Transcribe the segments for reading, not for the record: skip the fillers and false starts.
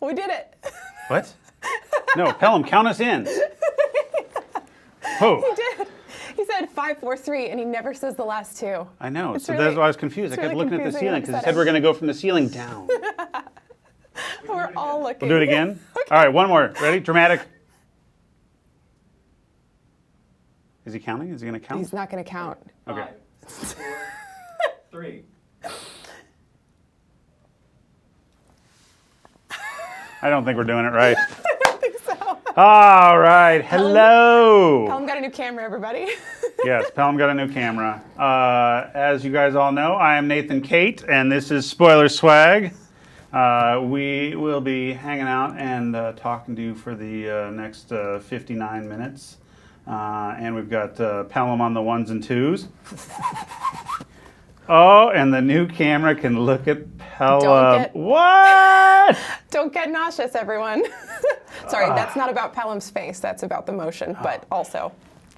We did it. What? No, Pelham, count us in. Oh. He did. He said 5, 4, 3, and he never says the last two. I know. It's So really- that's why I was confused. I it's kept really looking at the confusing ceiling and because he said we're going to go from the ceiling down. We're all looking. We'll do it again. All right, one more. Ready? Dramatic. Is he counting? Is he going to count? He's not going to count. Okay. 5, 4, 3. I don't think we're doing it right. I don't think so. All right. Hello. Pelham got a new camera, everybody. Yes, Pelham got a new camera. As you guys all know, I am Nathan Kate, and this is Spoiler Swag. We will be hanging out and talking to you for the next 59 minutes. And we've got Pelham on the ones and twos. Oh, and the new camera can look at Pelham. What? Don't get nauseous, everyone. Sorry, that's not about Pelham's face. That's about the motion, but also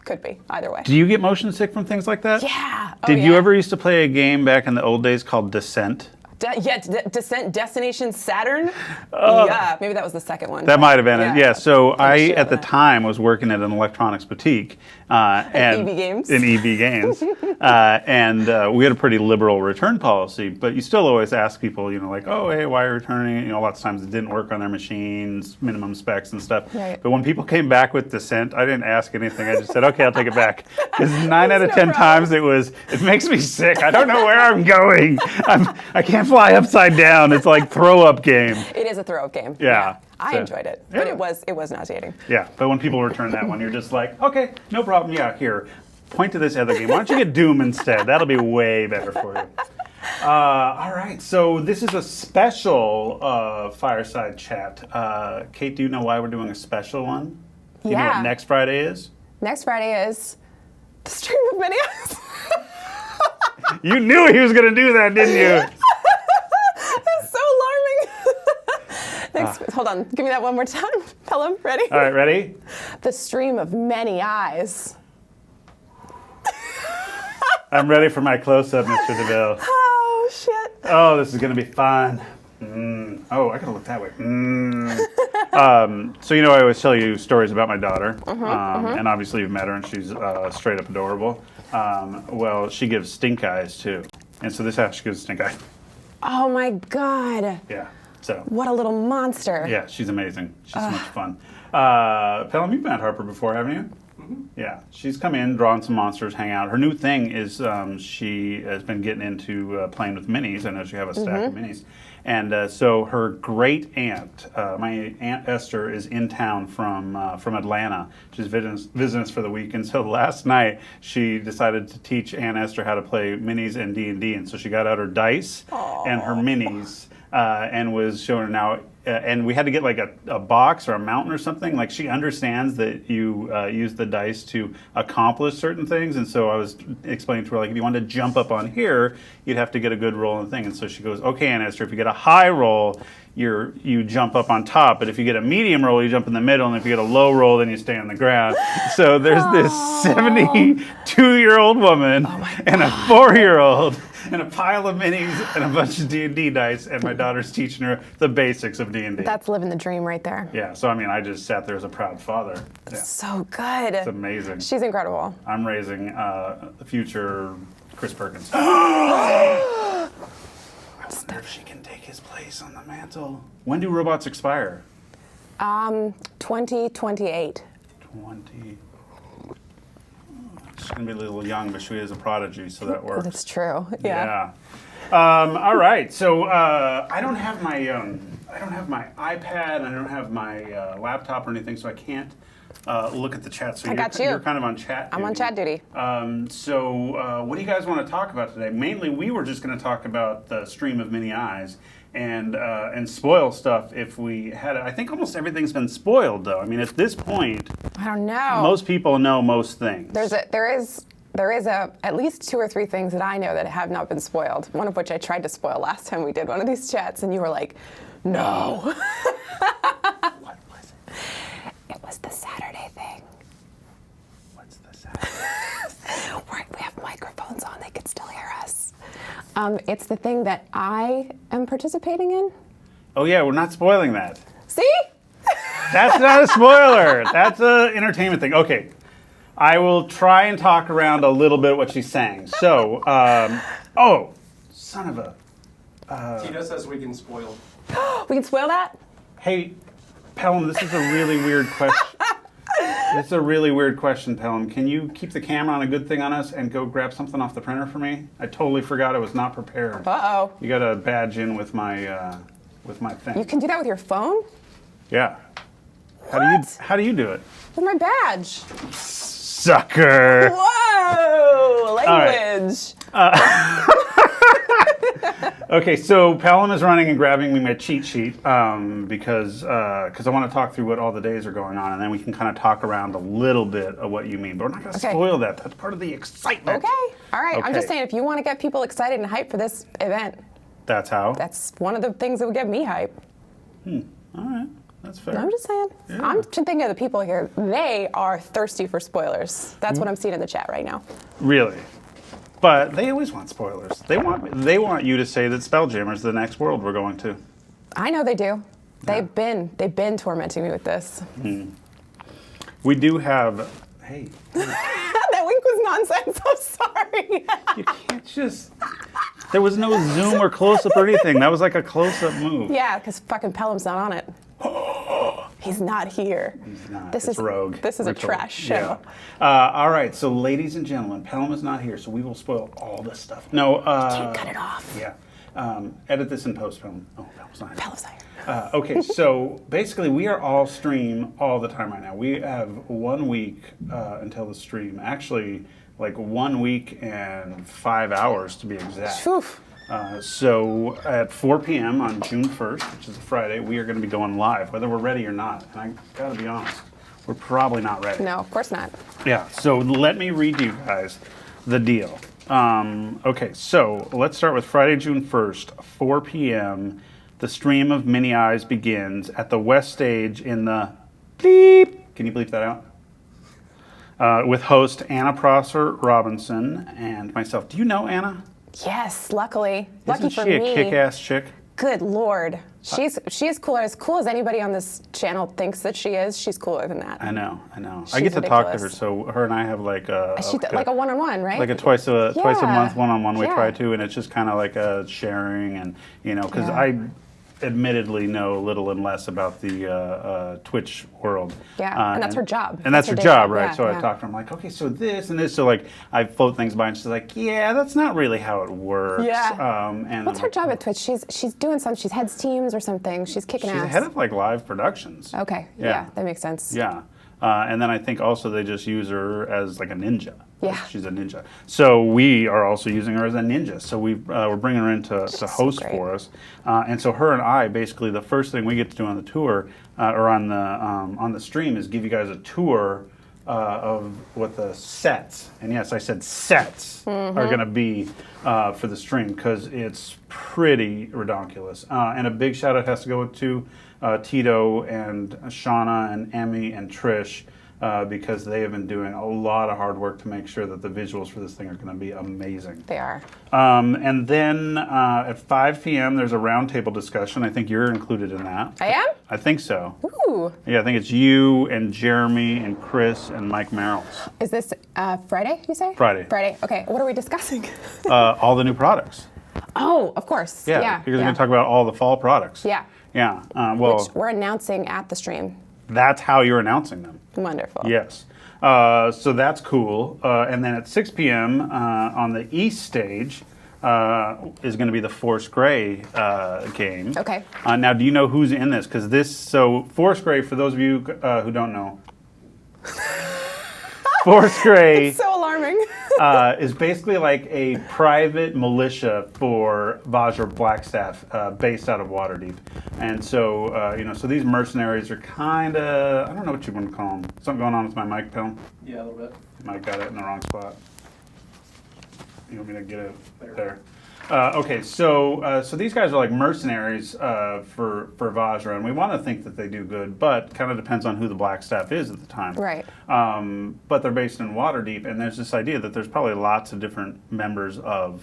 could be either way. Do you get motion sick from things like that? Yeah. Oh, Did yeah. you ever used to play a game back in the old days called Descent? Descent Destination Saturn? Yeah, maybe that was the second one. That might have been it. Yeah. So I, shit at the on that. time, was working at an electronics boutique. And EV Games. In EV Games. And we had a pretty liberal return policy, but you still always ask people, you know, like, oh, hey, why are you returning it? You know, lots of times it didn't work on their machines, minimum specs and stuff. Right. But when people came back with Descent, I didn't ask anything. I just said, okay, I'll take it back. Because 9 out of 10 times it makes me sick. I don't know where I'm going. I can't fly upside down. It's like throw-up game. It is a throw-up game. Yeah. I So- enjoyed it, but Yeah. it was nauseating. Yeah, but when people return that one, you're just like, okay, no problem. Yeah, here, point to this other game. Why don't you get Doom instead? That'll be way better for you. All right, so this is a special Fireside chat. Kate, do you know why we're doing a special one? Do you know what Yeah. next Friday is? Next Friday is the Stream of Many Eyes. You knew he was going to do that, didn't you? That's so alarming. Hold on, give me that one more time. Pelham, ready? All right, ready? The Stream of Many Eyes. I'm ready for my close-up, Mr. DeVille. Oh, shit. Oh, this is going to be fun. Oh, I gotta look that way. So you know, I always tell you stories about my daughter, and obviously you've met her, and she's straight up adorable. Well, she gives stink eyes too, and so this house she gives stink eye. Oh, my God. Yeah. So What a little monster. yeah, she's amazing. She's so much fun. Pelham, you've met Harper before, haven't you? Yeah, she's come in, drawn some monsters, hang out. Her new thing is she has been getting into playing with minis. I know she have a stack of minis. And so her great aunt, my Aunt Esther, is in town from Atlanta. She's visiting us for the week. And so last night she decided to teach Aunt Esther how to play minis and D&D. And so she got out her dice and her minis and was showing her now. And we had to get like a box or a mountain or something. Like she understands that you use the dice to accomplish certain things. And so I was explaining to her, like, if you wanted to jump up on here, you'd have to get a good roll and thing. And so she goes, okay, Aunt Esther, if you get a high roll, you jump up on top. But if you get a medium roll, you jump in the middle. And if you get a low roll, then you stay on the ground. So there's this 72-year-old woman and a 4-year-old. And a pile of minis and a bunch of D&D dice, and my daughter's teaching her the basics of D&D. That's living the dream right there. Yeah, so I mean, I just sat there as a proud father. Yeah, So good. it's amazing. She's incredible. I'm raising the future Chris Perkins. I wonder if she can take his place on the mantle. When do robots expire? 2028. 20. She's going to be a little young, but she is a prodigy, so that works. That's true. Yeah. All right. So I don't have my iPad. I don't have my laptop or anything, so I can't look at the chat. So I got you. You're kind of on chat. I'm on chat duty. So what do you guys want to talk about today? Mainly, we were just going to talk about the Stream of Many Eyes and spoil stuff if we had it. I think almost everything's been spoiled, though. I mean, at this point, I don't know. most people know most things. There is at least 2 or 3 things that I know that have not been spoiled. One of which I tried to spoil last time we did one of these chats, and you were like, "No." What was it? It was the Saturday thing. What's the Saturday? We have microphones on; they could still hear us. It's the thing that I am participating in. Oh yeah, we're not spoiling that. That's not a spoiler. That's an entertainment thing. Okay. I will try and talk around a little bit what she's saying. So, oh, son of a... Tito says we can spoil. We can spoil that? Hey, Pelham, this is a really weird question. It's a really weird question, Pelham. Can you keep the camera on a good thing on us and go grab something off the printer for me? I totally forgot. I was not prepared. Uh-oh. You got to badge in with my thing. You can do that with your phone? Yeah. What? How do you do it? With my badge. Sucker. Whoa! Language. Okay, so Pelham is running and grabbing me my cheat sheet because I want to talk through what all the days are going on, and then we can kind of talk around a little bit of what you mean. But we're not going to spoil that. That's part of the excitement. Okay. All right. I'm just Okay. saying, if you want to get people excited and hyped for this event, That's how? that's one of the things that would get me hyped. All right. That's fair. I'm just saying. Yeah. I'm thinking of the people here. They are thirsty for spoilers. That's what I'm seeing in the chat right now. Really? But they always want spoilers. They want you to say that Spelljammer's the next world we're going to. I know they do. They've been tormenting me with this. We do have. Hey, That wink was nonsense. I'm sorry. you can't just. There was no zoom or close up or anything. That was like a close up move. Yeah, because fucking Pelham's not on it. He's not here. He's not. This It's is rogue. This is We're a told. trash show. Yeah. All right, so ladies and gentlemen, Pelham is not here, so we will spoil all this stuff. No. Can't cut it off. Yeah. Edit this in post, Pelham. Oh, Pelham's not here. Pelham's not here. Okay, so basically we are all stream all the time right now. We have 1 week until the stream. Actually, like 1 week and 5 hours to be exact. Phew. So at 4 p.m. on June 1st, which is a Friday, we are going to be going live, whether we're ready or not. And I got to be honest, we're probably not ready. No, of course not. Yeah, so let me read you guys the deal. Okay, so let's start with Friday, June 1st, 4 p.m. The stream of Mini Eyes begins at the West Stage in the bleep. Can you bleep that out? With host Anna Prosser Robinson and myself. Do you know Anna? Yes, luckily. Lucky Isn't for she me. a kick-ass chick? Good Lord. She is cooler. As cool as anybody on this channel thinks that she is, she's cooler than that. I know. I She's get to talk to her, ridiculous. so her and I have like a Like a one-on-one, right? like a twice a month one-on-one we Yeah. try to, and it's just kind of like a sharing, and because Yeah. I admittedly know little and less about the Twitch world. Yeah, and that's her job. And that's her day job, job, right? yeah, So I yeah. talked to her, I'm like, okay, so this and this, so like I float things by, and she's like, yeah, that's not really how it works. Yeah. And What's her job at Twitch? She's doing something. She's heads teams or something. She's kicking She's ass. head of like live productions. Okay. Yeah. Yeah, that makes sense. Yeah. And then I think also they just use her as like a ninja. Yeah. She's a ninja. So we are also using her as a ninja. So we're bringing her in to host great. for us. And so her and I, basically, the first thing we get to do on the tour or on the stream is give you guys a tour of what the sets, and yes, I said sets, are going to be for the stream, because it's pretty redonkulous. And a big shout out has to go to Tito and Shauna and Emmy and Trish, because they have been doing a lot of hard work to make sure that the visuals for this thing are going to be amazing. They are. And then at 5 p.m. there's a roundtable discussion. I think you're included in that. I am? I think so. Ooh. Yeah, I think it's you and Jeremy and Chris and Mike Merrills. Is this Friday, you say? Friday. Friday. Okay. What are we discussing? All the new products. Oh, of course. Yeah, because we're going to talk about all the fall products. Yeah. Yeah. Well, Which we're announcing at the stream. that's how you're announcing them. Wonderful. Yes. So that's cool. And then at 6 p.m. On the East stage is going to be the Force Grey game. Okay. Now, do you know who's in this? So Force Grey, for those of you who don't know, Force Grey So alarming. is basically like a private militia for Vajra Blackstaff, based out of Waterdeep. And so, so these mercenaries are kind of, I don't know what you want to call them. Something going on with my mic, Pill? Yeah, a little bit. Mike got it in the wrong spot. You want me to get it there? Okay, so these guys are like mercenaries for Vajra, and we want to think that they do good, but kind of depends on who the Blackstaff is at the time. Right. But they're based in Waterdeep, and there's this idea that there's probably lots of different members of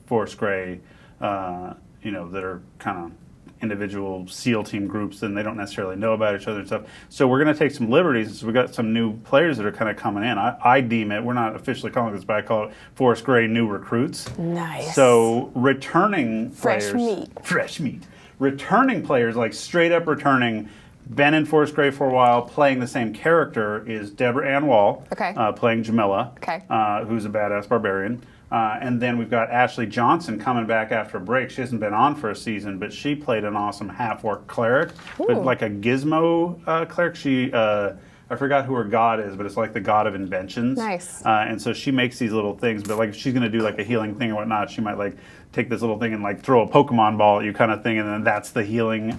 Force Grey, that are kind of individual SEAL team groups, then they don't necessarily know about each other and stuff. So we're going to take some liberties. So we got some new players that are kind of coming in. I deem it, we're not officially calling this, but I call it Forest Gray new recruits. Nice. So returning Fresh players. meat. Fresh meat. Returning players, like straight up returning, been in Forest Gray for a while, playing the same character, is Deborah Ann Wall, Okay. Playing Jamila, Okay. Who's a badass barbarian. And then we've got Ashley Johnson coming back after a break. She hasn't been on for a season, but she played an awesome half-orc cleric, but like a gizmo cleric. She, I forgot who her god is, but it's like the god of inventions. Nice. And so she makes these little things, but like if she's going to do like a healing thing or whatnot, she might like take this little thing and like throw a Pokemon ball at you kind of thing, and then that's the healing.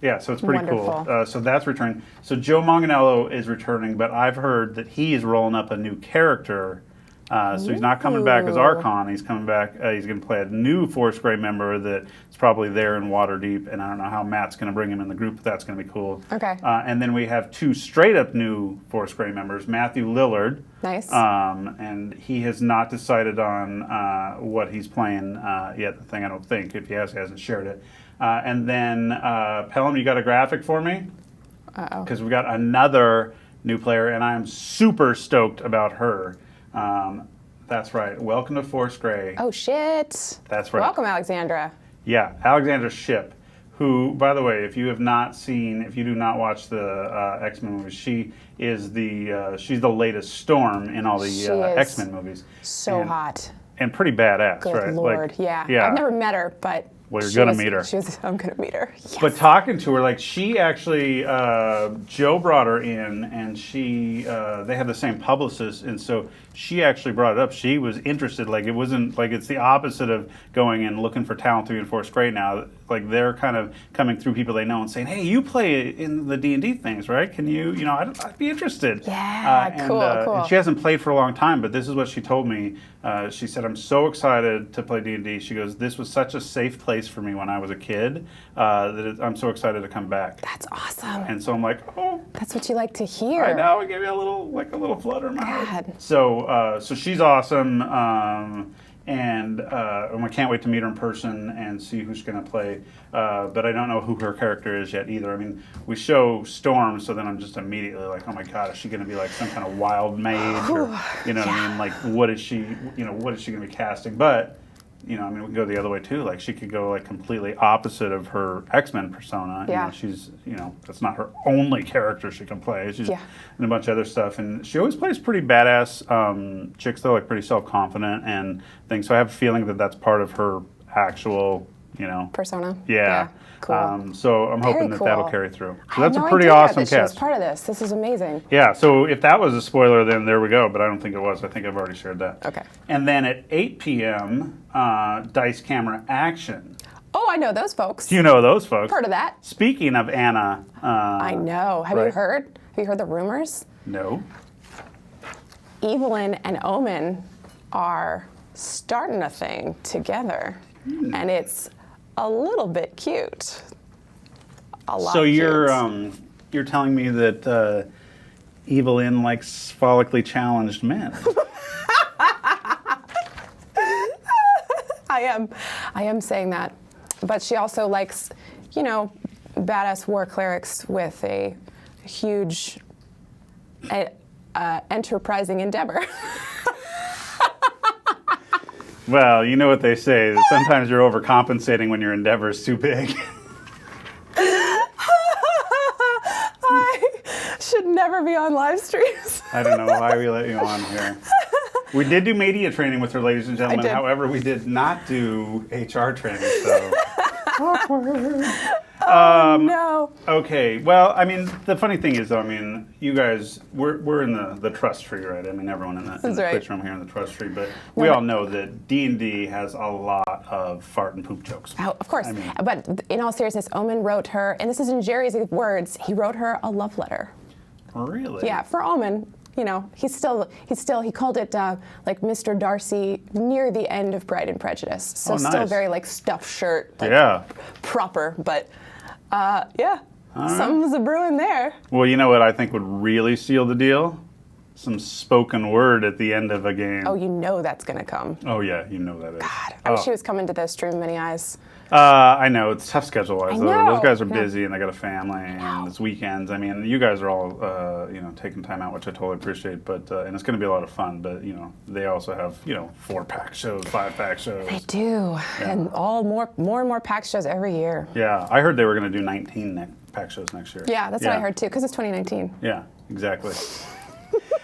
Yeah, so it's pretty Wonderful. cool. So that's returning. So Joe Manganiello is returning, but I've heard that he is rolling up a new character. So he's not coming back as Ooh. Archon. He's coming back. He's going to play a new Forest Gray member that is probably there in Waterdeep, and I don't know how Matt's going to bring him in the group, but that's going to be cool. Okay. And then we have 2 straight up new Forest Gray members, Matthew Lillard. Nice. And he has not decided on what he's playing yet. The thing I don't think, if he has, he hasn't shared it. And then Pelham, you got a graphic for me? Uh-oh. Because we got another new player, and I am super stoked about her. That's right. Welcome to Forest Gray. Oh, shit. That's right. Welcome, Alexandra. Yeah, Alexandra Shipp, who, by the way, if you do not watch the X-Men movies, she is she's the latest Storm in all the She is X-Men movies. So And- hot. And pretty badass, Good right? Lord, Like, yeah. Yeah. I've never met her, but Well, you're she gonna was- meet her. I'm going to meet her. Yes. But talking to her, like she actually, Joe brought her in, and they had the same publicist, and so she actually brought it up. She was interested. Like it wasn't like it's the opposite of going and looking for talent to be in Forest Gray now. Like they're kind of coming through people they know and saying, "Hey, you play in the D&D things, right? Can you, I'd be interested." Yeah, cool. And she hasn't played for a long time, but this is what she told me. She said, "I'm so excited to play D&D." She goes, "This was such a safe place for me when I was a kid I'm so excited to come back." That's awesome. And so I'm like, "Oh, That's what you like to hear. I know." It gave me a little flutter in my heart. God. So she's awesome, and I can't wait to meet her in person and see who's going to play. But I don't know who her character is yet either. I mean, we show Storm, so then I'm just immediately like, "Oh my God, is she going to be like some kind of wild mage, or you know what I mean? Like, what is she? What is she going to be casting?" But we can go the other way too. Like she could go like completely opposite of her X-Men persona. Yeah. She's that's not her only character she can play. She's in a bunch of other stuff, and she always plays pretty badass chicks though, like pretty self-confident and things. So I have a feeling that that's part of her actual persona. Yeah. Cool. So I'm hoping Very that that'll cool. carry through. I So had that's no a pretty idea awesome that she was cast. part of this. This is amazing. Yeah, so if that was a spoiler, then there we go. But I don't think it was. I think I've already shared that. Okay. And then at 8 p.m., Dice Camera Action. Oh, I know those folks. You know those folks. Heard of that? Speaking of Anna. I know. Have you right. heard? Have you heard the rumors? No. Evelyn and Omen are starting a thing together, and it's a little bit cute. A lot. So cute. you're telling me that Evelyn likes follically challenged men. I am saying that, but she also likes, badass war clerics with a huge, enterprising endeavor. Well, you know what they say, that sometimes you're overcompensating when your endeavor is too big. I should never be on live streams. I don't know why we let you on here. We did do media training with her, ladies and gentlemen. did. However, we did not do HR training, so awkward. No. Okay, well, the funny thing is, though, you guys, we're in the trust tree, right? Everyone in the right. Twitch room here in the trust tree, but we all know that D&D has a lot of fart and poop jokes. Oh, of course. But in all seriousness, Omen wrote her, and this is in Jerry's words, he wrote her a love letter. Really? Yeah, for Omen. He called it like Mr. Darcy near the end of Pride and Prejudice. So nice. still very like stuffed shirt, like, Yeah. proper, but something's a brewing there. Well, you know what I think would really seal the deal? some spoken word at the end of a game. Oh, you know that's going to come. Oh, yeah, you know that is. God, I wish he was coming to the stream Many Eyes. I know, it's tough schedule-wise. I Though. know. Those guys are Yeah. busy and they got a family and it's weekends. I mean, you guys are all, taking time out, which I totally appreciate. But and it's going to be a lot of fun. But they also have 4-pack shows, 5-pack shows. They do, and more and more pack shows every year. Yeah, I heard they were going to do 19 pack shows next year. Yeah, that's what I heard too, because it's 2019. Yeah, exactly.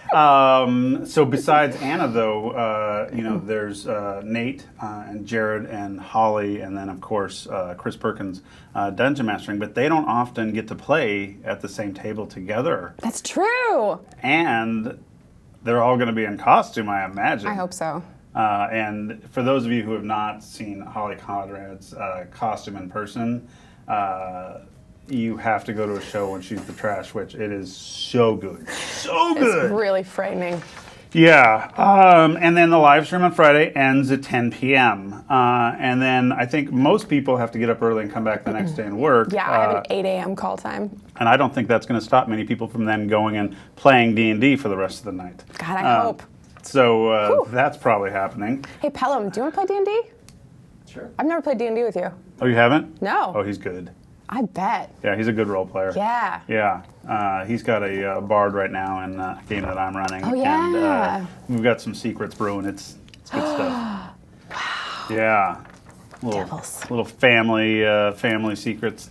So besides Anna, though, there's Nate and Jared and Holly, and then of course Chris Perkins dungeon mastering. But they don't often get to play at the same table together. That's true. And they're all going to be in costume, I imagine. I hope so. And for those of you who have not seen Holly Conrad's costume in person, you have to go to a show when she's the Trash Witch. It is so good. So good. It's really frightening. Yeah. And then the live stream on Friday ends at 10 p.m. And then I think most people have to get up early and come back the next day and work. Yeah, I have an 8 a.m. call time. And I don't think that's going to stop many people from then going and playing D&D for the rest of the night. God, I hope. So that's probably happening. Hey, Pelham, do you want to play D&D? Sure. I've never played D&D with you. Oh, you haven't? No. Oh, he's good. I bet. Yeah, he's a good role player. Yeah. Yeah. He's got a bard right now in a game that I'm running. Oh, yeah. And we've got some secrets brewing. It's good stuff. Wow. Yeah. Little family secrets.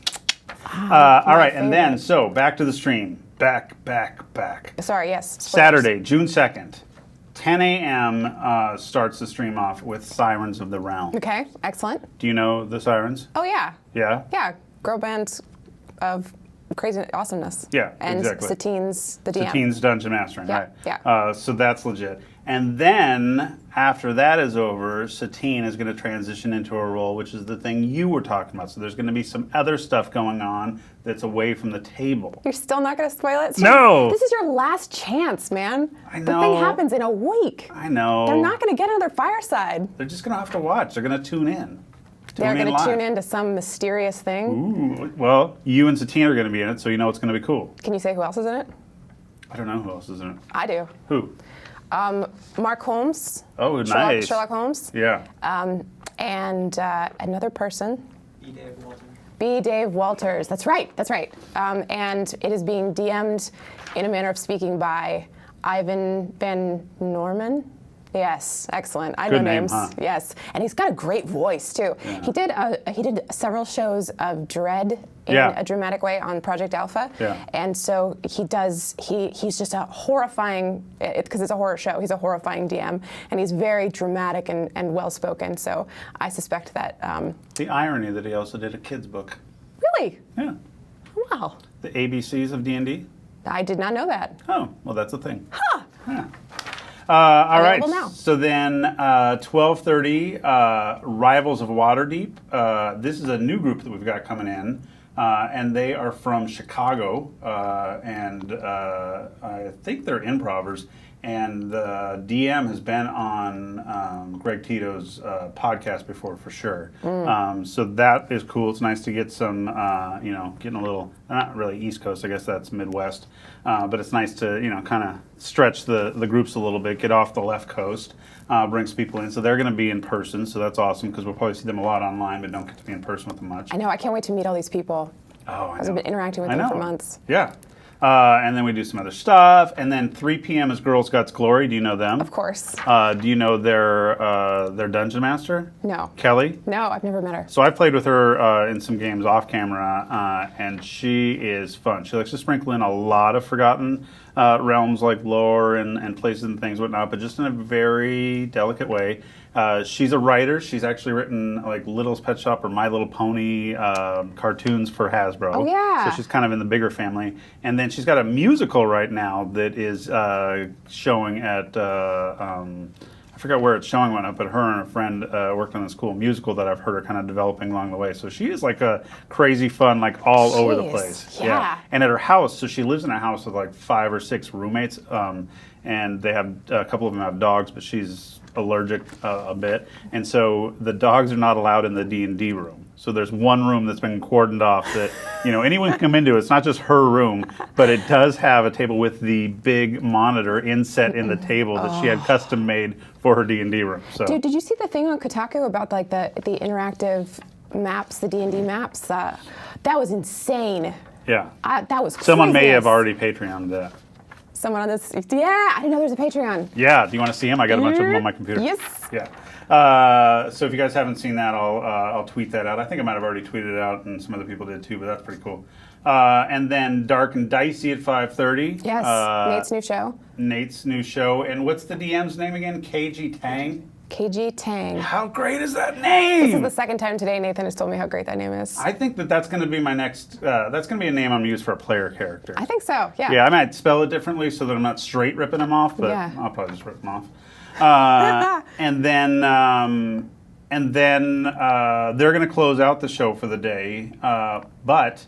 All right, and then, so back to the stream. Back. Sorry, yes. Spoilers. Saturday, June 2nd, 10 a.m. Starts the stream off with Sirens of the Realm. Okay, excellent. Do you know the Sirens? Oh, yeah. Yeah? Yeah, girl band of crazy awesomeness. Yeah, and exactly. Satine's the DM. Satine's Dungeon Mastering, Yeah, right? yeah. So that's legit. And then, after that is over, Satine is going to transition into a role, which is the thing you were talking about. So there's going to be some other stuff going on that's away from the table. You're still not going to spoil it? No! This is your last chance, man. I The know. thing happens in a week. I know. They're not going to get another Fireside. They're just going to have to watch. They're going to tune in. They're going to live. tune in to some mysterious thing. Ooh, well, you and Satine are going to be in it, so you know it's going to be cool. Can you say who else is in it? I don't know who else is in it. I do. Who? Mark Holmes. Oh, nice. Sherlock Holmes. Yeah. And another person. E. Dave Walter. B. Dave Walters. That's right. And it is being DM'd in a manner of speaking by Ivan Van Norman. Yes, excellent. I know Good name, names. huh? Yes, and he's got a great voice too. Yeah. He did several shows of dread in Yeah. a dramatic way on Project Alpha. Yeah. And so he's just a horrifying, because it's a horror show. He's a horrifying DM, and he's very dramatic and well spoken. So I suspect that. The irony that he also did a kid's book. Really? Yeah. Wow. The ABCs of D&D. I did not know that. Oh, well, that's a thing. Huh. Yeah. All right. Available now. So then, 12:30, Rivals of Waterdeep. This is a new group that we've got coming in, and they are from Chicago, and I think they're improvers. And the DM has been on Greg Tito's podcast before, for sure. So that is cool. It's nice to get some, getting a little, not really East Coast, I guess that's Midwest, but it's nice to, kind of stretch the groups a little bit, get off the left coast, brings people in. So they're going to be in person, so that's awesome, because we'll probably see them a lot online, but don't get to be in person with them much. I know. I can't wait to meet all these people. Oh, I know. I've been interacting with them for months. Yeah. And then we do some other stuff. And then 3 p.m. is Girl Scouts Glory. Do you know them? Of course. Do you know their dungeon master? No. Kelly? No, I've never met her. So I played with her in some games off camera, and she is fun. She likes to sprinkle in a lot of forgotten realms like lore and places and things, whatnot, but just in a very delicate way. She's a writer. She's actually written like Little's Pet Shop or My Little Pony cartoons for Hasbro. Oh, yeah. So she's kind of in the bigger family. And then she's got a musical right now that is showing at, I forgot where it's showing one up, but her and a friend worked on this cool musical that I've heard her kind of developing along the way. So she is like a crazy fun, like all over the place. Yeah. And at her house, so she lives in a house with like 5 or 6 roommates, and they have, a couple of them have dogs, but she's allergic a bit, and so the dogs are not allowed in the D&D room. So there's one room that's been cordoned off that, anyone can come into. It's not just her room, but it does have a table with the big monitor inset in the table that she had custom made for her D&D room. So. Dude, did you see the thing on Kotaku about like the interactive maps, the D&D maps? That was insane. Yeah. That was Someone may have craziness. already Patreoned that. Someone on this, yeah, I didn't know there was a Patreon. Yeah, do you want to see them? I got a bunch of them on my computer. Yes. Yeah. So if you guys haven't seen that, I'll tweet that out. I think I might have already tweeted it out, and some other people did too, but that's pretty cool. And then Dark and Dicey at 5:30. Yes, Nate's new show. Nate's new show. And what's the DM's name again? KG Tang? KG Tang. How great is that name? This is the second time today Nathan has told me how great that name is. I think that's going to be my next, that's going to be a name I'm going to use for a player character. I think so, yeah. Yeah, I might spell it differently so that I'm not straight ripping them off, but Yeah. I'll probably just rip them off. And then they're going to close out the show for the day. But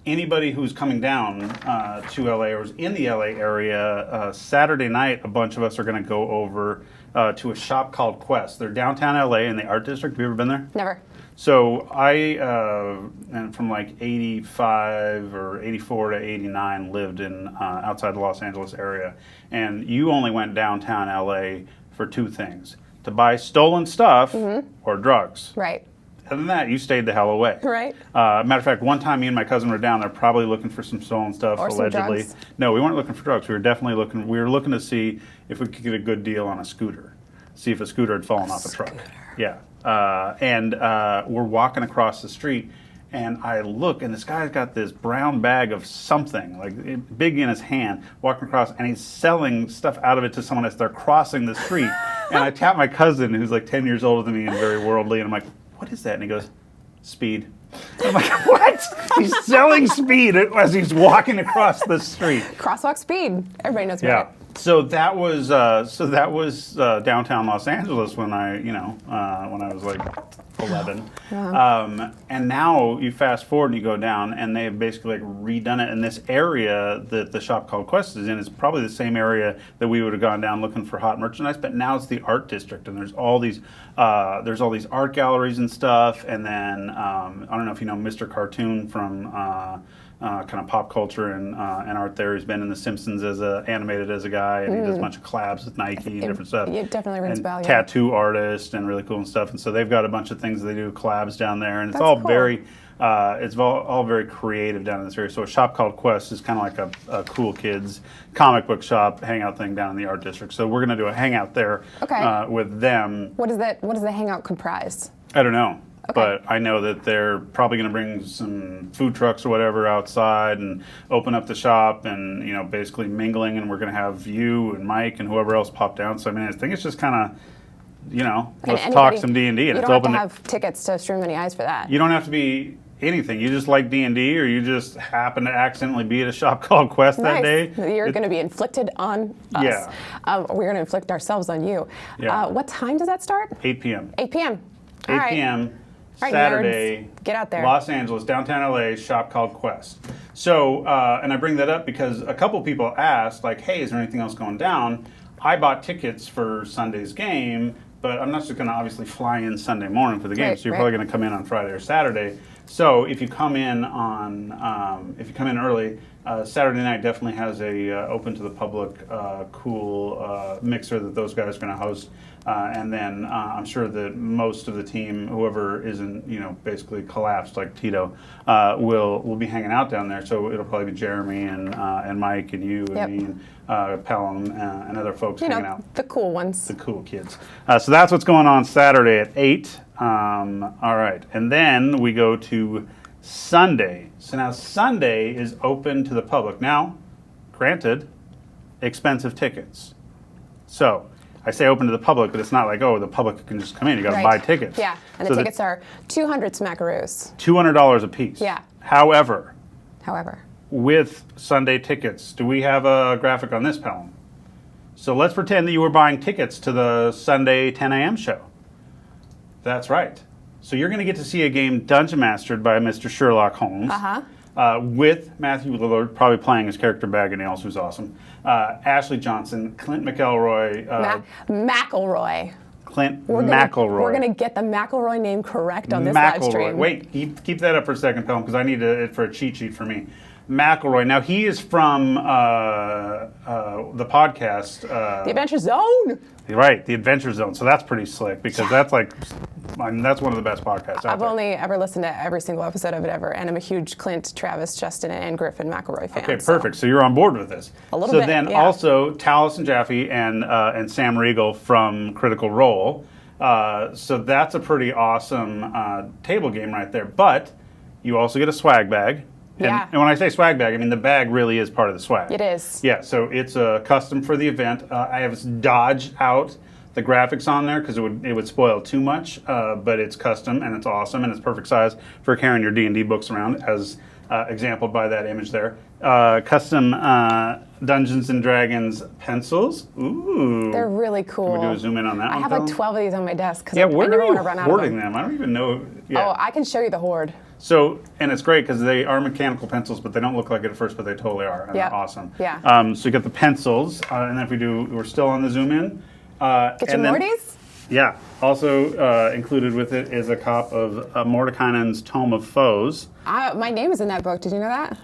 anybody who's coming down to LA or is in the LA area, Saturday night, a bunch of us are going to go over to a shop called Quest. They're downtown LA in the Art District. Have you ever been there? Never. So I, and from like 85 or 84 to 89, lived in outside the Los Angeles area. And you only went downtown LA for two things: to buy stolen stuff or drugs. Right. Other than that, you stayed the hell away. Right. Matter of fact, one time me and my cousin were down there probably looking for some stolen stuff, Or some allegedly. drugs. No, we weren't looking for drugs. We were definitely looking to see if we could get a good deal on a scooter. See if a scooter had fallen off a truck. Yeah. And we're walking across the street, and I look, and this guy's got this brown bag of something, like big in his hand, walking across, and he's selling stuff out of it to someone as they're crossing the street. And I tap my cousin, who's like 10 years older than me and very worldly, and I'm like, "What is that?" And he goes, "Speed." I'm like, "What?" He's selling speed as he's walking across the street. Crosswalk speed. Everybody knows about Yeah. it. So that was downtown Los Angeles when I was like 11. And now you fast forward and you go down, and they've basically like redone it. And this area that the shop called Quest is in is probably the same area that we would have gone down looking for hot merchandise. But now it's the art district, and there's all these art galleries and stuff. And then I don't know if you know Mr. Cartoon from kind of pop culture and art there. He's been in The Simpsons animated as a guy, and he does a bunch of collabs with Nike and different stuff. It definitely rings a And bell, yeah. tattoo artist and really cool and stuff. And so they've got a bunch of things they do, collabs down there, and it's That's all cool. very all very creative down in this area. So a shop called Quest is kind of like a cool kids comic book shop hangout thing down in the art district. So we're going to do a hangout there with them. What does the hangout comprise? I don't know. Okay. But I know that they're probably going to bring some food trucks or whatever outside and open up the shop and, basically mingling. And we're going to have you and Mike and whoever else pop down. So, I mean, I think it's just kind of, let's talk some D&D. And You it's don't have open to have tickets to Stream Many Eyes for that. You don't have to be anything. You just like D&D, or you just happen to accidentally be at a shop called Quest that day. You're going to be inflicted on us. Yeah. We're going to inflict ourselves on you. Yeah. What time does that start? 8 p.m. 8 p.m. 8 p.m. All right, Saturday, nerds. Get out there. Los Angeles, downtown LA, shop called Quest. So, and I bring that up because a couple people asked, like, "Hey, is there anything else going down?" I bought tickets for Sunday's game, but I'm not just going to obviously fly in Sunday morning for the game. Right, so you're right. probably going to come in on Friday or Saturday. So if you come in early, Saturday night definitely has a open to the public cool mixer that those guys are going to host. And then I'm sure that most of the team, whoever isn't, basically collapsed like Tito, will be hanging out down there. So it'll probably be Jeremy and Mike and you and me and Pelham and other folks hanging out. The cool ones. The cool kids. So that's what's going on Saturday at 8. All right. And then we go to Sunday. So now Sunday is open to the public. Now, granted, expensive tickets. So I say open to the public, but it's not like, the public can just come in. You got to buy tickets. Yeah, and the tickets are 200 smackaroos. $200 a piece. Yeah. However, with Sunday tickets, do we have a graphic on this, Pelham? So let's pretend that you were buying tickets to the Sunday 10 a.m. show. That's right. So you're going to get to see a game dungeon mastered by Mr. Sherlock Holmes. With Matthew Lillard probably playing his character Bag of Nails, who's awesome. Ashley Johnson, Clint McElroy. McElroy. Clint We're McElroy. We're gonna get the McElroy name correct on this live stream. Wait, keep that up for a second, Pelham, because I need it for a cheat sheet for me. McElroy. Now he is from the podcast. The Adventure Zone. Right, the Adventure Zone. So that's pretty slick because that's like, that's one of the best podcasts out I've there. only ever listened to every single episode of it ever, and I'm a huge Clint, Travis, Justin, and Griffin McElroy fan. Okay, perfect. So you're on board with this. A little so bit, then yeah. also Taliesin Jaffe and Sam Riegel from Critical Role. So that's a pretty awesome table game right there. But you also get a swag bag. Yeah. And when I say swag bag, I mean the bag really is part of the swag. It is. Yeah, so it's a custom for the event. I have dodged out the graphics on there because it would spoil too much, but it's custom and it's awesome and it's perfect size for carrying your D&D books around, as exampled by that image there. Custom Dungeons and Dragons pencils. Ooh. They're really cool. Can we do a zoom in on that I one, have like Pelham? 12 of these on my desk because Yeah, I where never are want you to run out of hoarding them. them? I don't even know. Yeah. Oh, I can show you the hoard. So, and it's great because they are mechanical pencils, but they don't look like it at first, but they totally are, and Yeah. they're awesome. Yeah. So you get the pencils, and then if we're still on the zoom in. Get your and then- Mortys? Yeah. Also included with it is a copy of Mordekainen's Tome of Foes. My name is in that book. Did you know that?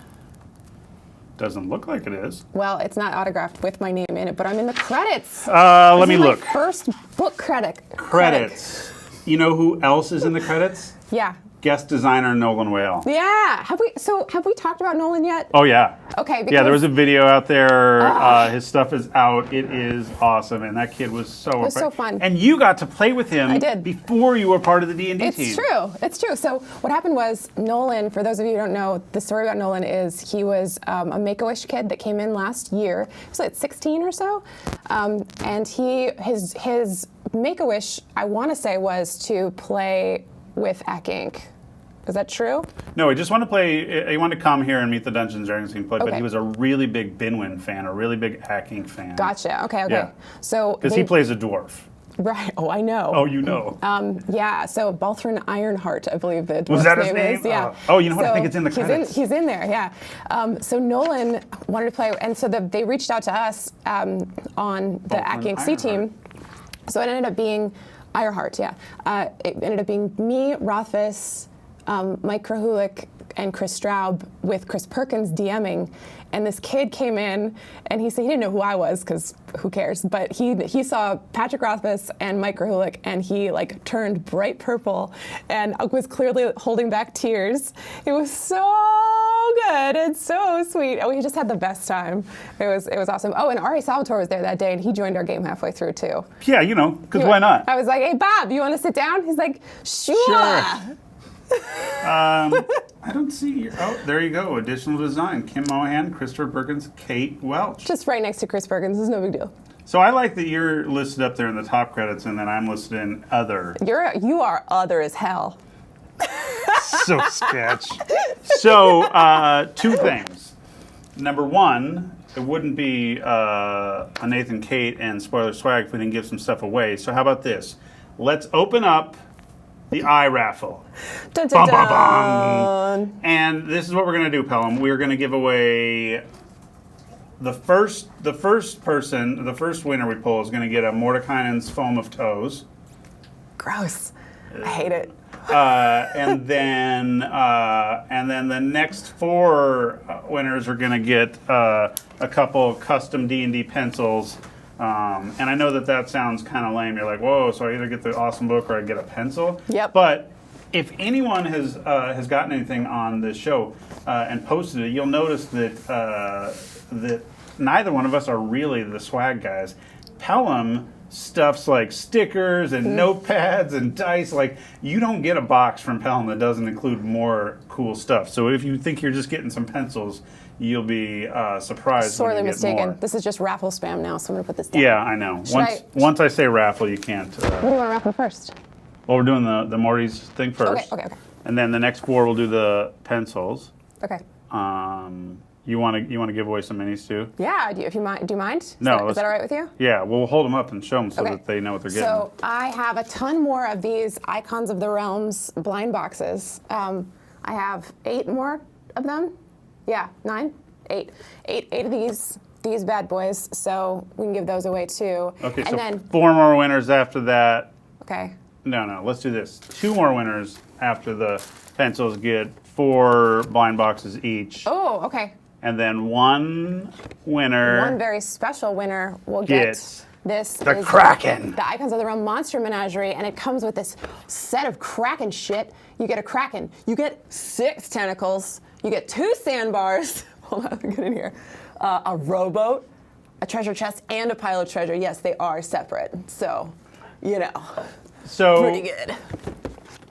Doesn't look like it is. Well, it's not autographed with my name in it, but I'm in the credits. Let This me is my look. First book credit. Credits. You know who else is in the credits? Yeah. Guest designer Nolan Whale. Yeah. Have we talked about Nolan yet? Oh yeah. Okay. Yeah, there was a video out there. Ah. His stuff is out. It is awesome, and that kid was so. It was so fun. And you got to play with him. I did. Before you were part of the D&D team. It's true. It's true. So what happened was Nolan, for those of you who don't know, the story about Nolan is he was a Make-A-Wish kid that came in last year. He was like 16 or so. And his Make-A-Wish, I want to say, was to play with Ack Inc. Is that true? No, he just wanted to play. He wanted to come here and meet the Dungeons and Dragons team play, but Okay. he was a really big Binwin fan, a really big Ack Inc. fan. Gotcha. Okay. Yeah. So Because he plays a dwarf. Right. Oh, I know. Oh, you know. Yeah, so Balthrin Ironheart, I believe the Was dwarf's that his name? is. Yeah. Oh, you know what? I think it's in the credits. He's in there, yeah. So Nolan wanted to play, and so they reached out to us on the Ack Inc. C team. So it ended up being Ironheart, yeah. It ended up being me, Rothfuss, Mike Krahulik, and Chris Straub with Chris Perkins DMing. And this kid came in, and he said he didn't know who I was, because who cares? But he saw Patrick Rothfuss and Mike Krahulik, and he like turned bright purple, and was clearly holding back tears. It was so good and so sweet. Oh, we just had the best time. It was awesome. Oh, and Ari Salvatore was there that day, and he joined our game halfway through too. Yeah, you know, because why not? I was like, "Hey, Bob, you want to sit down?" He's like, "Sure." I don't see your. Oh, there you go. Additional design: Kim Mohan, Christopher Perkins, Kate Welch. Just right next to Chris Perkins. It's no big deal. So I like that you're listed up there in the top credits, and then I'm listed in other. You are other as hell. So sketch. So two things. Number one, it wouldn't be a Nathan, Kate, and Spoiler Swag if we didn't give some stuff away. So how about this? Let's open up the eye raffle. Dun, dun, Bum, bum, dun. bum. And this is what we're going to do, Pelham. We're going to give away the first winner we pull is going to get a Mordekainen's Foam of Toes. Gross. I hate it. And then the next four winners are going to get a couple custom D&D pencils. And I know that sounds kind of lame. You're like, whoa, so I either get the awesome book or I get a pencil. Yep. But if anyone has gotten anything on this show and posted it, you'll notice that neither one of us are really the swag guys. Pelham stuffs like stickers and notepads and dice. Like, you don't get a box from Pelham that doesn't include more cool stuff. So if you think you're just getting some pencils, you'll be surprised. Sorely when you mistaken. Get more. This is just raffle spam now, so I'm gonna put this down. Yeah, I know. Should Once I say raffle, you can't. What do you want to raffle first? Well, we're doing the Morty's thing first. Okay. And then the next four we'll do the pencils. Okay. You want to give away some minis too? Yeah. Do you mind? No. Is that all right with you? Yeah, we'll hold them up and show them so Okay. that they know what they're getting. So I have a ton more of these Icons of the Realms blind boxes. I have 8 more of them. Yeah, 9, 8 of these bad boys. So we can give those away too. Okay, and so then 4 more winners after that, Okay. No, let's do this. 2 more winners after the pencils get 4 blind boxes each. Oh, okay. And then one winner. One very special winner will get Gets this. the is Kraken. The Icons of the Realm Monster Menagerie, and it comes with this set of Kraken shit. You get a Kraken. You get 6 tentacles. You get 2 sandbars. Hold on, get in here. A rowboat, a treasure chest, and a pile of treasure. Yes, they are separate. So, So pretty good.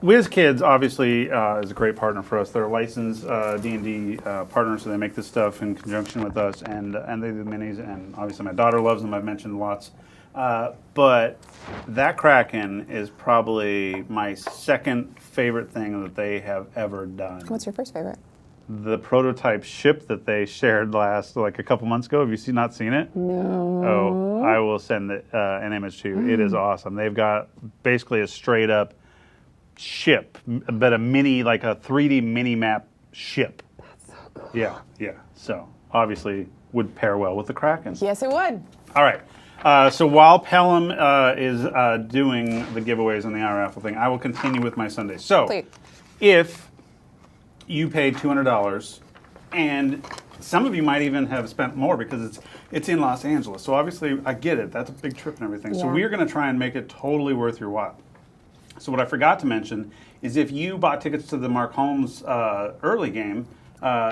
WizKids obviously is a great partner for us. They're a licensed D&D partner, so they make this stuff in conjunction with us, and they do the minis, and obviously my daughter loves them. I've mentioned lots. But that Kraken is probably my second favorite thing that they have ever done. What's your first favorite? The prototype ship that they shared like a couple months ago. Have you not seen it? No. Oh, I will send an image to you. It is awesome. They've got basically a straight up ship, but a 3D mini map ship. That's so cool. Yeah. So obviously would pair well with the Kraken. Yes, it would. All right. So while Pelham is doing the giveaways on the iRaffle thing, I will continue with my Sundays. So Please. if you paid $200, and some of you might even have spent more because it's in Los Angeles. So obviously, I get it. That's a big trip and everything. So Yeah. we're going to try and make it totally worth your while. So what I forgot to mention is if you bought tickets to the Mark Holmes early game,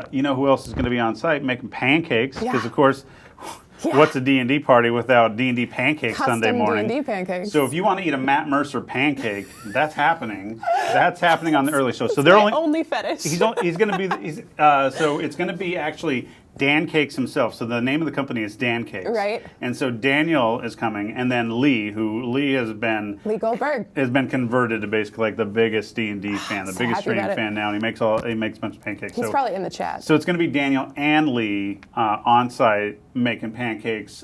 you know who else is going to be on site making pancakes? Because, Yeah. of course, Yeah. what's a D&D party without D&D pancakes Custom Sunday morning? D&D pancakes. So if you want to eat a Matt Mercer pancake, that's happening. That's happening on the early show. So they're My only only fetish. he's going to be so it's going to be actually Dan Cakes himself. So the name of the company is Dan Cakes. Right. And so Daniel is coming, and then Lee has been Lee Goldberg. converted to basically like the biggest D&D fan, the So biggest happy streaming about it. fan now, and he makes a bunch of pancakes. He's so, probably in the chat. so it's going to be Daniel and Lee on site making pancakes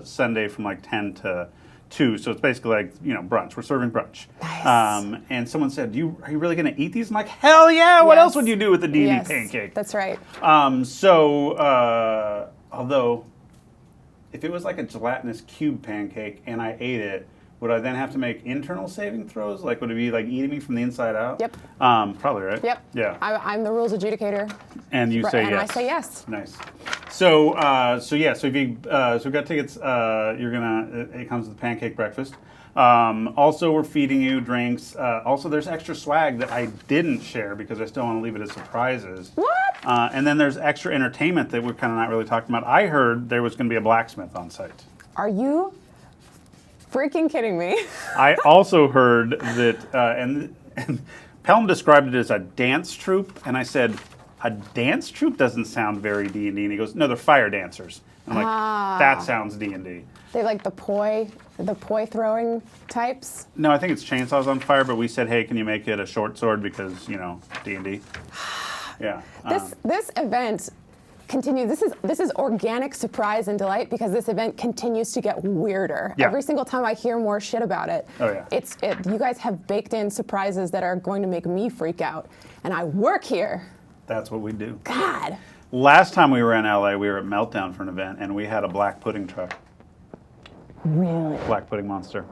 Sunday from like 10 to 2. So it's basically like, brunch. We're serving brunch. Nice. And someone said, are you really going to eat these? I'm like, hell yeah. What Yes. else would you do with a D&D Yes, pancake? that's right. Although if it was like a gelatinous cube pancake and I ate it, would I then have to make internal saving throws? Like, would it be like eating me from the inside out? Yep. Probably, right? Yep. Yeah. I'm the rules adjudicator. And you say and yes. I say yes. Nice. So if you we've got tickets. It comes with the pancake breakfast. Also, we're feeding you drinks. Also, there's extra swag that I didn't share because I still want to leave it as surprises. What? And then there's extra entertainment that we're kind of not really talking about. I heard there was going to be a blacksmith on site. Are you freaking kidding me? I also heard that, and Pelham described it as a dance troupe, and I said, a dance troupe doesn't sound very D&D, and he goes, no, they're fire dancers. I'm like, that sounds D&D. They like the poi throwing types. No, I think it's chainsaws on fire, but we said, hey, can you make it a short sword because, D&D. Yeah. This event continues. This is organic surprise and delight because this event continues to get weirder. Yeah. Every single time I hear more shit about it. Oh, yeah. You guys have baked in surprises that are going to make me freak out, and I work here. That's what we do. God. Last time we were in LA, we were at Meltdown for an event, and we had a black pudding truck. Really? Black pudding monster.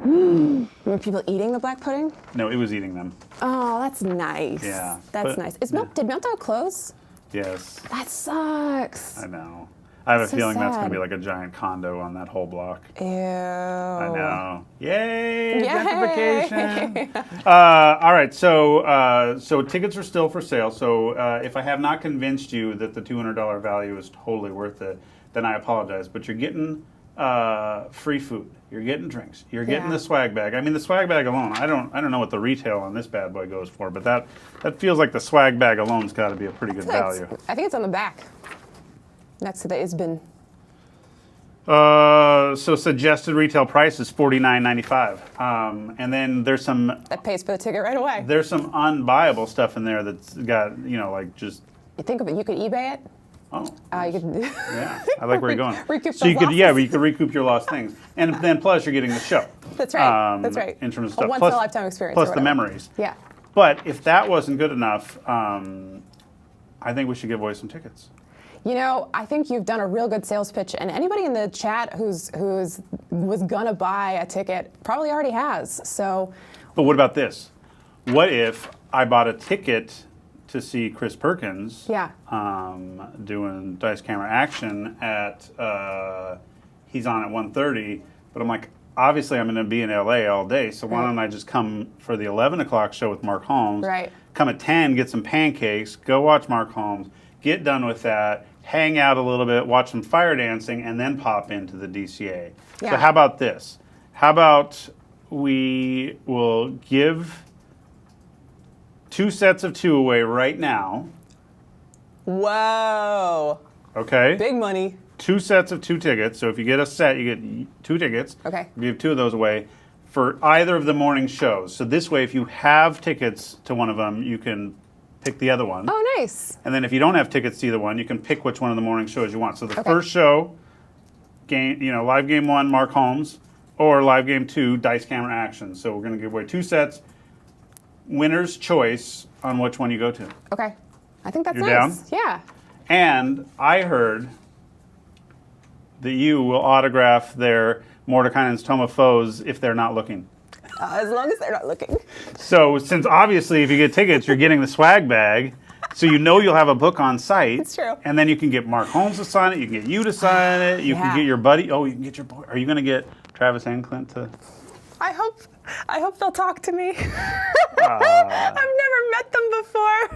Were people eating the black pudding? No, it was eating them. Oh, that's nice. Yeah, That's but- nice. Did Meltdown close? Yes. That sucks. I know. I have a So feeling that's going sad. to be like a giant condo on that whole block. Ew. I know. Yay! Yay! Gentrification. All right, so tickets are still for sale. So if I have not convinced you that the $200 value is totally worth it, then I apologize. But you're getting free food. You're getting drinks. You're getting Yeah. the swag bag. I mean, the swag bag alone. I don't know what the retail on this bad boy goes for, but that feels like the swag bag alone's got to be a pretty good value. I think it's on the back. Next to the Isbin. So suggested retail price is $49.95, and then there's some That pays for the ticket right away. unbuyable stuff in there that's got like just You think of it, you could eBay it. oh You could. yeah, I like where you're going. Recoup so you those could losses. you could recoup your lost things, and then plus you're getting the show. That's right. That's right. In terms of A stuff, once plus in a lifetime experience. plus or the whatever. memories. Yeah. But if that wasn't good enough, I think we should give away some tickets. I think you've done a real good sales pitch, and anybody in the chat who's was gonna buy a ticket probably already has. So But what about this? What if I bought a ticket to see Chris Perkins Yeah. doing Dice Camera Action at, he's on at 1:30, but I'm like, obviously I'm going to be in LA all day, so why don't I just come for the 11 o'clock show with Mark Holmes, Right. come at 10, get some pancakes, go watch Mark Holmes, get done with that, hang out a little bit, watch some fire dancing, and then pop into the DCA. So Yeah. how about this? How about we will give 2 sets of 2 away right now, Whoa. okay? Big money. 2 sets of 2 tickets. So if you get a set, you get 2 tickets. Okay. We give 2 of those away for either of the morning shows. So this way, if you have tickets to one of them, you can pick the other one. Oh, nice. And then if you don't have tickets to either one, you can pick which one of the morning shows you want. So the Okay. first show, live game 1, Mark Holmes, or live game 2, Dice Camera Action. So we're going to give away 2 sets. Winner's choice on which one you go to. Okay. I think that's You're nice. down? Yeah. And I heard that you will autograph their Mordekainen's Tome of Foes if they're not looking. As long as they're not looking. So since obviously if you get tickets, you're getting the swag bag, so you know you'll have a book on site. It's true. And then you can get Mark Holmes to sign it, you can get you to sign it, you Yeah. can get your buddy, you can get your boy. Are you going to get Travis and Clint to... I hope they'll talk to me. I've never met them before.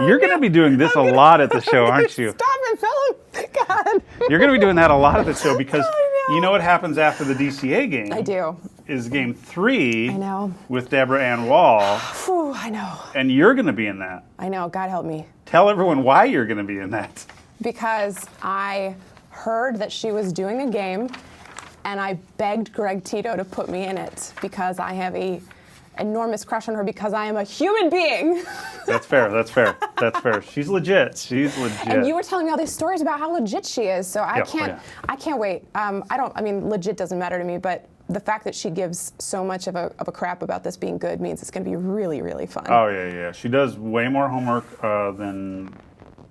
You're going to be doing this a lot at the show, aren't you? Stop it, Philip. God. You're going to be doing that a lot at the show because I know. you know what happens after the DCA game? I do. Is game 3 I know. with Deborah Ann Wall, Whew, I know. and you're going to be in that. I know. God help me. Tell everyone why you're going to be in that. Because I heard that she was doing a game, and I begged Greg Tito to put me in it because I have a enormous crush on her because I am a human being. That's fair. That's fair. That's fair. She's legit. She's legit. And you were telling me all these stories about how legit she is, so I Yeah, oh, can't. yeah. I can't wait. I mean, legit doesn't matter to me, but the fact that she gives so much of a crap about this being good means it's going to be really, really fun. Oh, yeah. She does way more homework than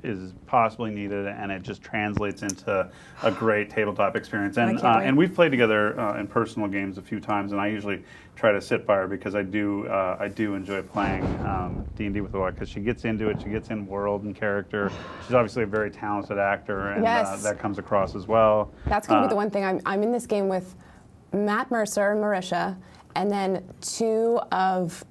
is possibly needed, and it just translates into a great tabletop experience. And can't wait. and we've played together in personal games a few times, and I usually try to sit by her because I do enjoy playing D&D with her because she gets into it. She gets in world and character. She's obviously a very talented actor, and Yes. that comes across as well. That's going to be the one thing. I'm in this game with Matt Mercer and Marisha, and then two of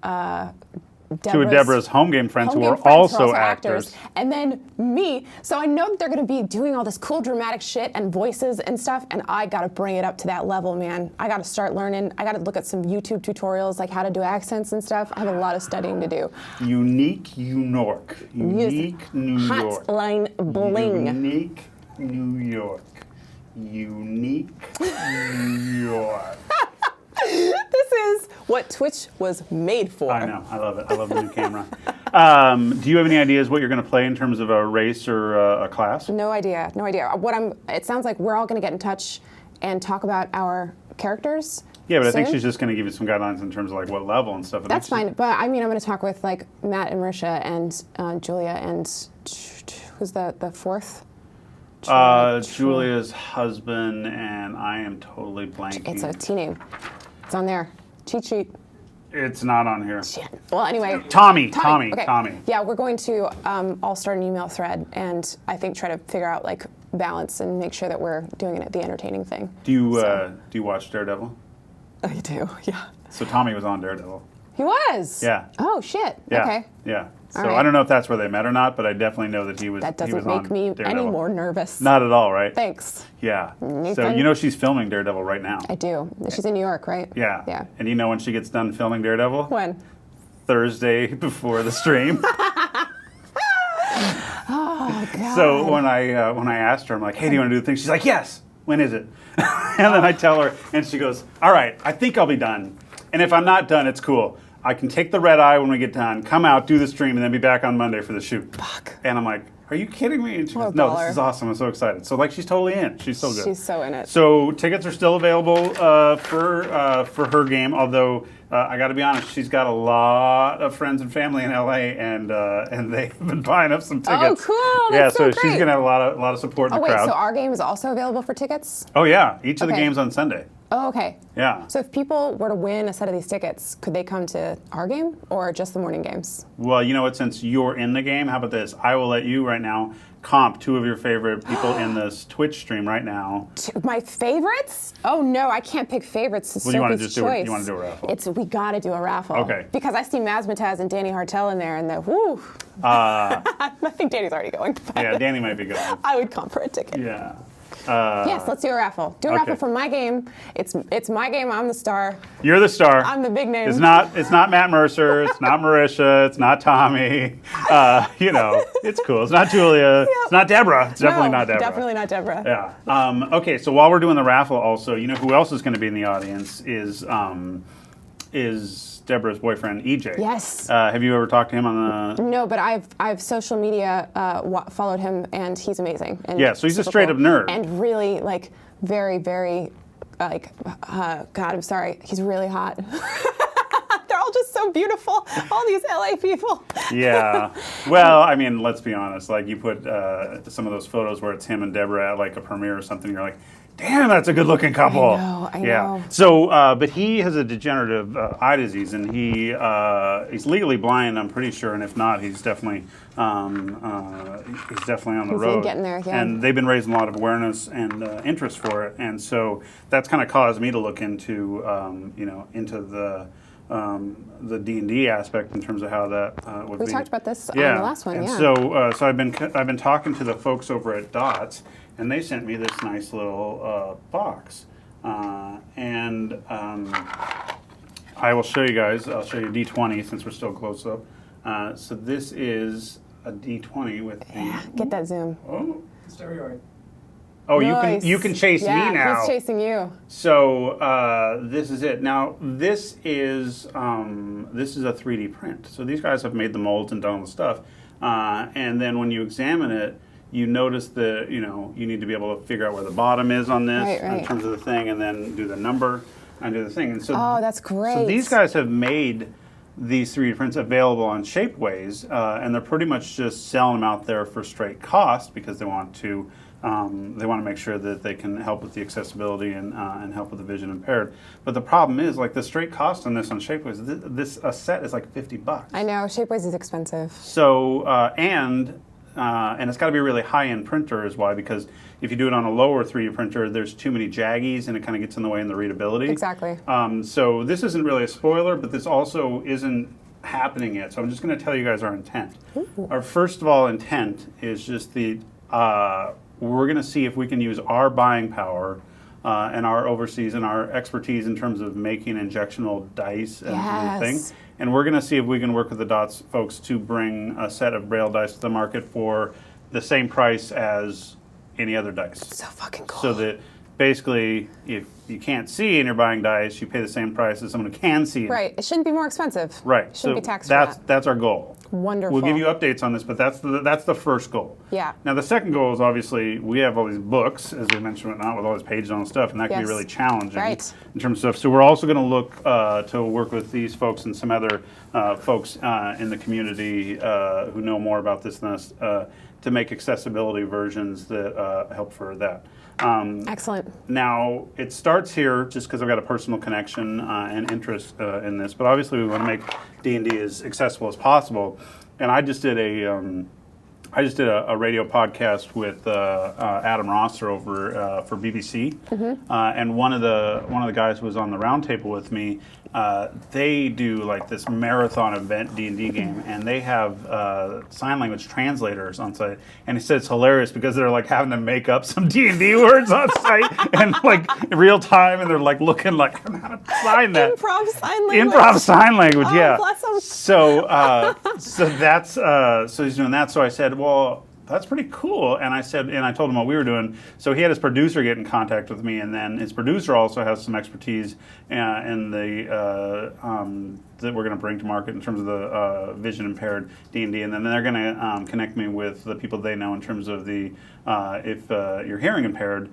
Deborah's home game friends who home are game friends also actors. and then me. So I know that they're going to be doing all this cool dramatic shit and voices and stuff, and I got to bring it up to that level, man. I got to start learning. I got to look at some YouTube tutorials, like how to do accents and stuff. I have a lot of studying to do. Unique New York. Unique New York. Hotline bling. Unique New York. Unique New York. This is what Twitch was made for. I know. I love it. I love the new camera. Do you have any ideas what you're going to play in terms of a race or a class? No idea. No idea. It sounds like we're all going to get in touch and talk about our characters. Yeah, but I think soon. she's just going to give you some guidelines in terms of like what level and stuff. That's fine. But I mean, I'm going to talk with like Matt and Marisha and Julia and who's the fourth? Julia's husband, and I am totally blanking. It's a T name. It's on there. Cheat sheet. It's not on here. Shit. Well, anyway. Tommy. Okay. Tommy. Yeah, we're going to all start an email thread and I think try to figure out like balance and make sure that we're doing it the entertaining thing. Do you watch Daredevil? I do, yeah. So Tommy was on Daredevil. He was. Yeah. Oh shit. Yeah. Okay. Yeah. So All right. I don't know if that's where they met or not, but I definitely know that he was. That he was doesn't make on me Daredevil. any more nervous. Not at all, right? Thanks. Yeah. So Nathan? you know she's filming Daredevil right now. I do. She's in New York, right? Yeah. Yeah. And you know when she gets done filming Daredevil? When? Thursday before the stream. Oh God. So when I asked her, I'm like, hey, do you want to do the thing? She's like, yes. When is it? And then I tell her, and she goes, all right, I think I'll be done. And if I'm not done, it's cool. I can take the red eye when we get done, come out, do the stream, and then be back on Monday for the shoot. Fuck. And I'm like, are you kidding me? And she What goes, a no, baller. this is awesome. I'm so excited. So like she's totally in. She's so good. She's so in it. So tickets are still available for her game. Although I got to be honest, she's got a lot of friends and family in LA, and they've been buying up some tickets. Oh, cool. Yeah, That's so so she's great. gonna have a lot of support in Oh the wait, crowd. so our game is also available for tickets? Oh yeah, each of the Okay. games on Sunday. Oh, okay. Yeah. So if people were to win a set of these tickets, could they come to our game or just the morning games? Well, you know what? Since you're in the game, how about this? I will let you right now comp 2 of your favorite people in this Twitch stream right now. My favorites? Oh no, I can't pick favorites. It's Well, you want to Sophie's just choice. you want to do a raffle? We got to do a raffle. Okay. Because I see Mazmataz and Danny Hartel in there, and I think Danny's already going. But Yeah, Danny might be good. I would comp for a ticket. Yeah. Yes, let's do a raffle. Do a raffle for my game. It's my game. I'm the star. You're the star. I'm the big name. It's not Matt Mercer. It's not Marisha. It's not Tommy. It's cool. It's not Julia. Yep. It's not Deborah. It's definitely not Deborah. Definitely not Deborah. Yeah. Okay. So while we're doing the raffle, also, you know who else is going to be in the audience is Deborah's boyfriend EJ. Yes. Have you ever talked to him on the? No, but I've social media followed him, and he's amazing. And Yeah, so he's a super straight up nerd. and really very, very God, I'm sorry, he's really hot. They're all just so beautiful. All these LA people. Yeah. Well, I mean, let's be honest. Like, you put some of those photos where it's him and Deborah at like a premiere or something. You're like, damn, that's a good-looking couple. I know. So, but he has a degenerative eye disease, and he's legally blind, I'm pretty sure. And if not, he's definitely on the road. Getting there, yeah. And they've been raising a lot of awareness and interest for it, and so that's kind of caused me to look into into the D&D aspect in terms of how that would be. We talked about this on the last one, and yeah. So I've been talking to the folks over at Dots, and they sent me this nice little box, and I will show you guys. I'll show you D20 since we're still close up. So this is a D20 with the. Get that zoom. Oh. Stereoid. Oh, Nice. you can chase me now. He's chasing you. So this is it. Now this is a 3D print. So these guys have made the molds and done all the stuff, and then when you examine it, you notice that you need to be able to figure out where the bottom is on this Right. in terms of the thing, and then do the number and do the thing. And so That's great. So these guys have made these 3D prints available on Shapeways, and they're pretty much just selling them out there for straight cost because they want to make sure that they can help with the accessibility and help with the vision impaired. But the problem is, like, the straight cost on this on Shapeways, a set is like $50. I know, Shapeways is expensive. So and it's got to be a really high-end printer is why, because if you do it on a lower 3D printer, there's too many jaggies and it kind of gets in the way in the readability. Exactly. So this isn't really a spoiler, but this also isn't happening yet. So I'm just going to tell you guys our intent. Ooh. Our first of all intent is just we're going to see if we can use our buying power and our overseas and our expertise in terms of making injectional dice and everything. And we're going to see if we can work with the Dots folks to bring a set of Braille dice to the market for the same price as any other dice. So fucking cool. So that basically, if you can't see and you're buying dice, you pay the same price as someone who can see. Right. It shouldn't be more expensive. Right. It shouldn't be taxed That's our goal. Wonderful. We'll give you updates on this, but that's the first goal. Yeah. Now the second goal is obviously we have all these books, as we mentioned, whatnot, with all these pages on stuff, and that can be really challenging in terms of stuff. So we're also going to look to work with these folks and some other folks in the community who know more about this than us to make accessibility versions that help for that. Excellent. Now, it starts here just because I've got a personal connection and interest in this, but obviously we want to make D&D as accessible as possible. And I just did a radio podcast with Adam Rosser over for BBC, and one of the guys who was on the roundtable with me. They do like this marathon event D&D game, and they have sign language translators on site. And he said it's hilarious because they're like having to make up some D&D words on site and like in real time, and they're like looking like I don't know how to sign that. Improv sign language. Improv sign language, yeah. Bless 'em. So he's doing that. So I said, well, that's pretty cool. And I told him what we were doing. So he had his producer get in contact with me, and then his producer also has some expertise in the that we're going to bring to market in terms of the vision impaired D&D, and then they're going to connect me with the people they know in terms of the if you're hearing impaired.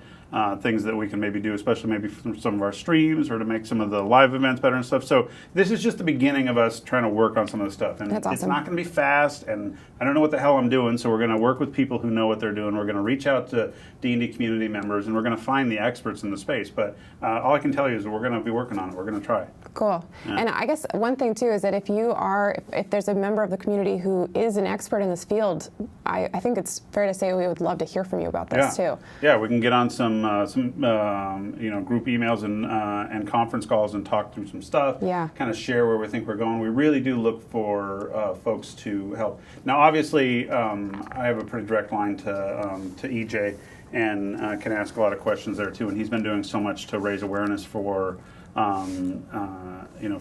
Things that we can maybe do, especially maybe from some of our streams or to make some of the live events better and stuff. So this is just the beginning of us trying to work on some of this stuff. And That's awesome. It's not going to be fast, and I don't know what the hell I'm doing, so we're going to work with people who know what they're doing. We're going to reach out to D&D community members, and we're going to find the experts in the space. But all I can tell you is that we're going to be working on it. We're going to try. Cool. Yeah. And I guess one thing too is that if there's a member of the community who is an expert in this field, I think it's fair to say we would love to hear from you about this too. Yeah, we can get on some group emails and conference calls and talk through some stuff. Yeah. Kind of share where we think we're going. We really do look for folks to help. Now, obviously, I have a pretty direct line to EJ and can ask a lot of questions there too. And he's been doing so much to raise awareness for.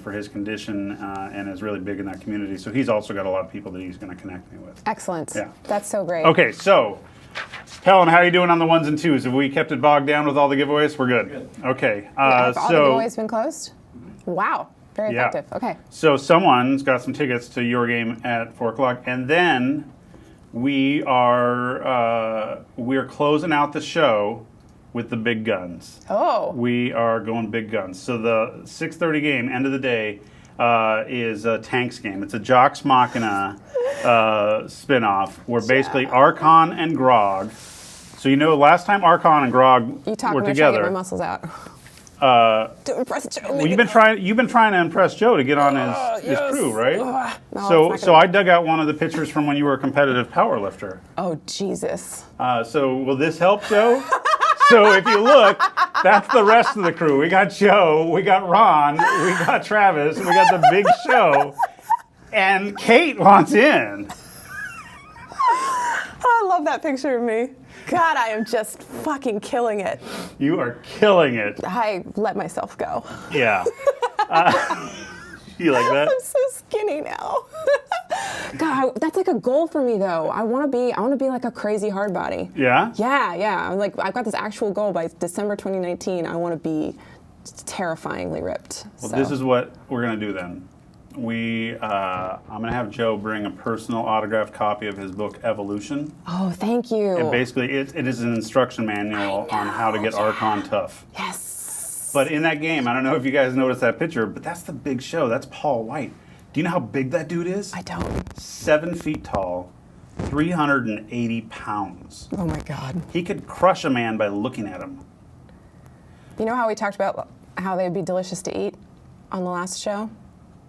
For his condition and is really big in that community. So he's also got a lot of people that he's going to connect me with. Excellent. Yeah. That's so great. Okay, so Pelham, how are you doing on the ones and twos? Have we kept it bogged down with all the giveaways? We're good. Good. Okay. Have all the giveaways been closed? Wow. Very Yeah. effective. Okay. So someone's got some tickets to your game at 4 o'clock, and then we're closing out the show with the big guns. Oh. We are going big guns. So the 6:30 game, end of the day, is a tanks game. It's a Jox Machina spin-off where basically Archon and Grog. So last time Archon and Grog You talk were me to try to get my together. muscles out. To impress Joe. Well, you've been trying to impress Joe to get on his crew, right? No, So I dug out one of the pictures from when you were a competitive power lifter. Oh, Jesus. So will this help, Joe? So if you look, that's the rest of the crew. We got Joe, we got Ron, we got Travis, we got the big show, and Kate wants in. Oh, I love that picture of me. God, I am just fucking killing it. You are killing it. I let myself go. Yeah. You like that? I'm so skinny now. God, that's like a goal for me though. I want to be like a crazy hard body. Yeah? Yeah. I've got this actual goal by December 2019. I want to be terrifyingly ripped. Well, so. this is what we're going to do then. I'm going to have Joe bring a personal autographed copy of his book, Evolution. Oh, thank you. And basically, it is an instruction manual on how to get Archon tough. Yes. But in that game, I don't know if you guys noticed that picture, but that's the big show. That's Paul White. Do you know how big that dude is? I don't. 7 feet tall, 380 pounds. Oh my God. He could crush a man by looking at him. You know how we talked about how they'd be delicious to eat on the last show?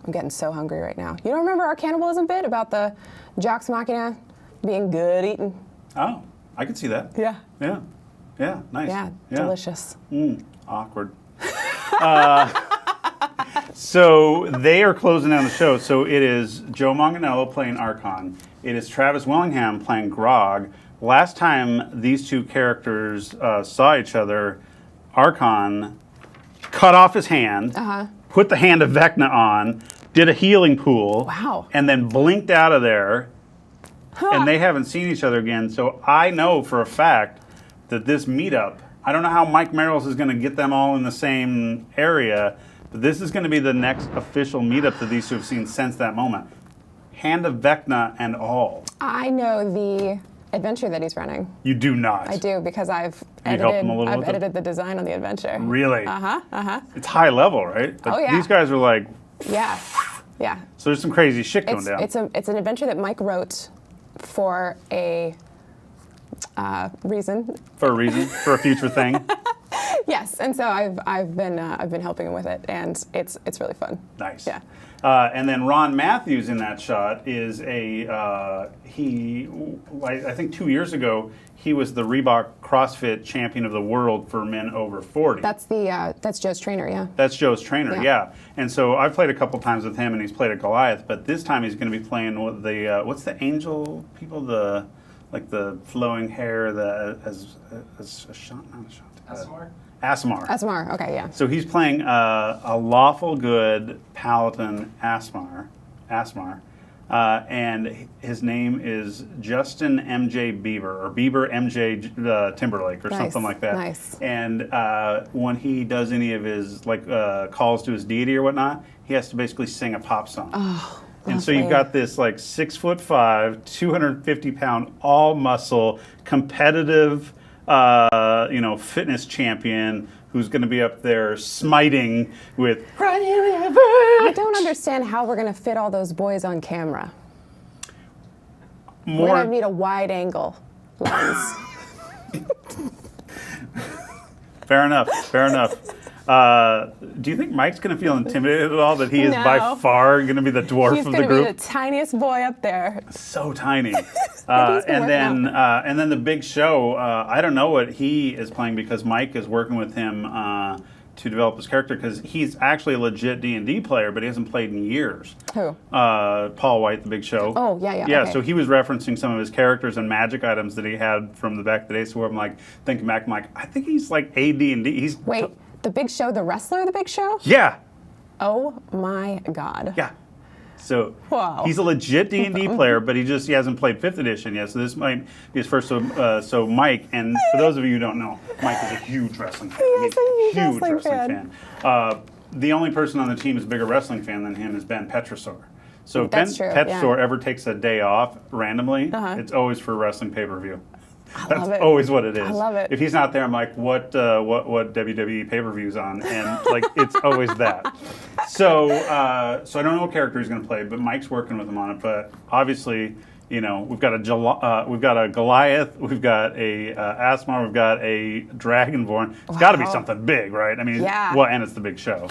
I'm getting so hungry right now. You don't remember our cannibalism bit about the Jox Machina being good eating? Oh, I could see that. Yeah. Yeah. Yeah, nice. Yeah, delicious. Awkward. So they are closing down the show. So it is Joe Manganiello playing Archon. It is Travis Willingham playing Grog. Last time these two characters saw each other, Archon cut off his hand, put the hand of Vecna on, did a healing pool, Wow. and then blinked out of there. And they haven't seen each other again. So I know for a fact that this meetup, I don't know how Mike Merrills is going to get them all in the same area, but this is going to be the next official meetup that these two have seen since that moment. Hand of Vecna and all. I know the adventure that he's running. You do not. I do because I've You helped him a little with it? edited the design on the adventure. Really? It's high level, right? Like, Oh, yeah. These guys are like, Yeah. Yeah. so there's some crazy shit going down. It's an adventure that Mike wrote for a reason. For a reason, for a future thing. Yes, and so I've been helping him with it, and it's really fun. Nice. Yeah. And then Ron Matthews in that shot is I think 2 years ago, he was the Reebok CrossFit champion of the world for men over 40. That's Joe's trainer, yeah. That's Joe's trainer, Yeah. yeah. And so I've played a couple times with him, and he's played at Goliath. But this time he's going to be playing with the what's the angel people, the flowing hair, as a shot, not a shot. Asimar? Asimar. Asimar, okay, yeah. So he's playing a lawful good paladin Asimar. and his name is Justin MJ Bieber, or Bieber MJ Timberlake, or something like that. Nice. And when he does any of his calls to his deity or whatnot, he has to basically sing a pop song. Oh, and so you've got this 6'5", 250-pound, all muscle, competitive, fitness champion who's going to be up there smiting with I don't understand how we're going to fit all those boys on camera. We're going to need a wide angle lens. Fair enough. Do you think Mike's going to feel intimidated at all that he is by far going to be the dwarf He's of the going to group? be the tiniest boy up there. So tiny. And then the Big Show, I don't know what he is playing because Mike is working with him to develop his character because he's actually a legit D&D player, but he hasn't played in years. Who? Paul White, the Big Show. Oh, yeah. Yeah, Okay. so he was referencing some of his characters and magic items that he had from the back of the day. So I'm thinking back, I think he's like AD&D. Wait, the Big Show, the wrestler, the Big Show? Yeah. Oh my God. Yeah. So Wow. he's a legit D&D player, but he hasn't played 5th edition yet. So this might be his first. So Mike, and for those of you who don't know, Mike is a huge wrestling fan. He is a huge wrestling fan. The only person on the team who's a bigger wrestling fan than him is Ben Petrosor. So if Ben That's true, Petrosor yeah. ever takes a day off randomly, Uh-huh. it's always for wrestling pay-per-view. love That's it. always what it is. I love it. If he's not there, I'm like, what WWE pay-per-view's on? And it's always that. So I don't know what character he's going to play, but Mike's working with him on it. But obviously, we've got a Goliath, we've got a Asmar, we've got a Dragonborn. It's got to be something big, right? I mean, Yeah. Well, and it's the Big Show.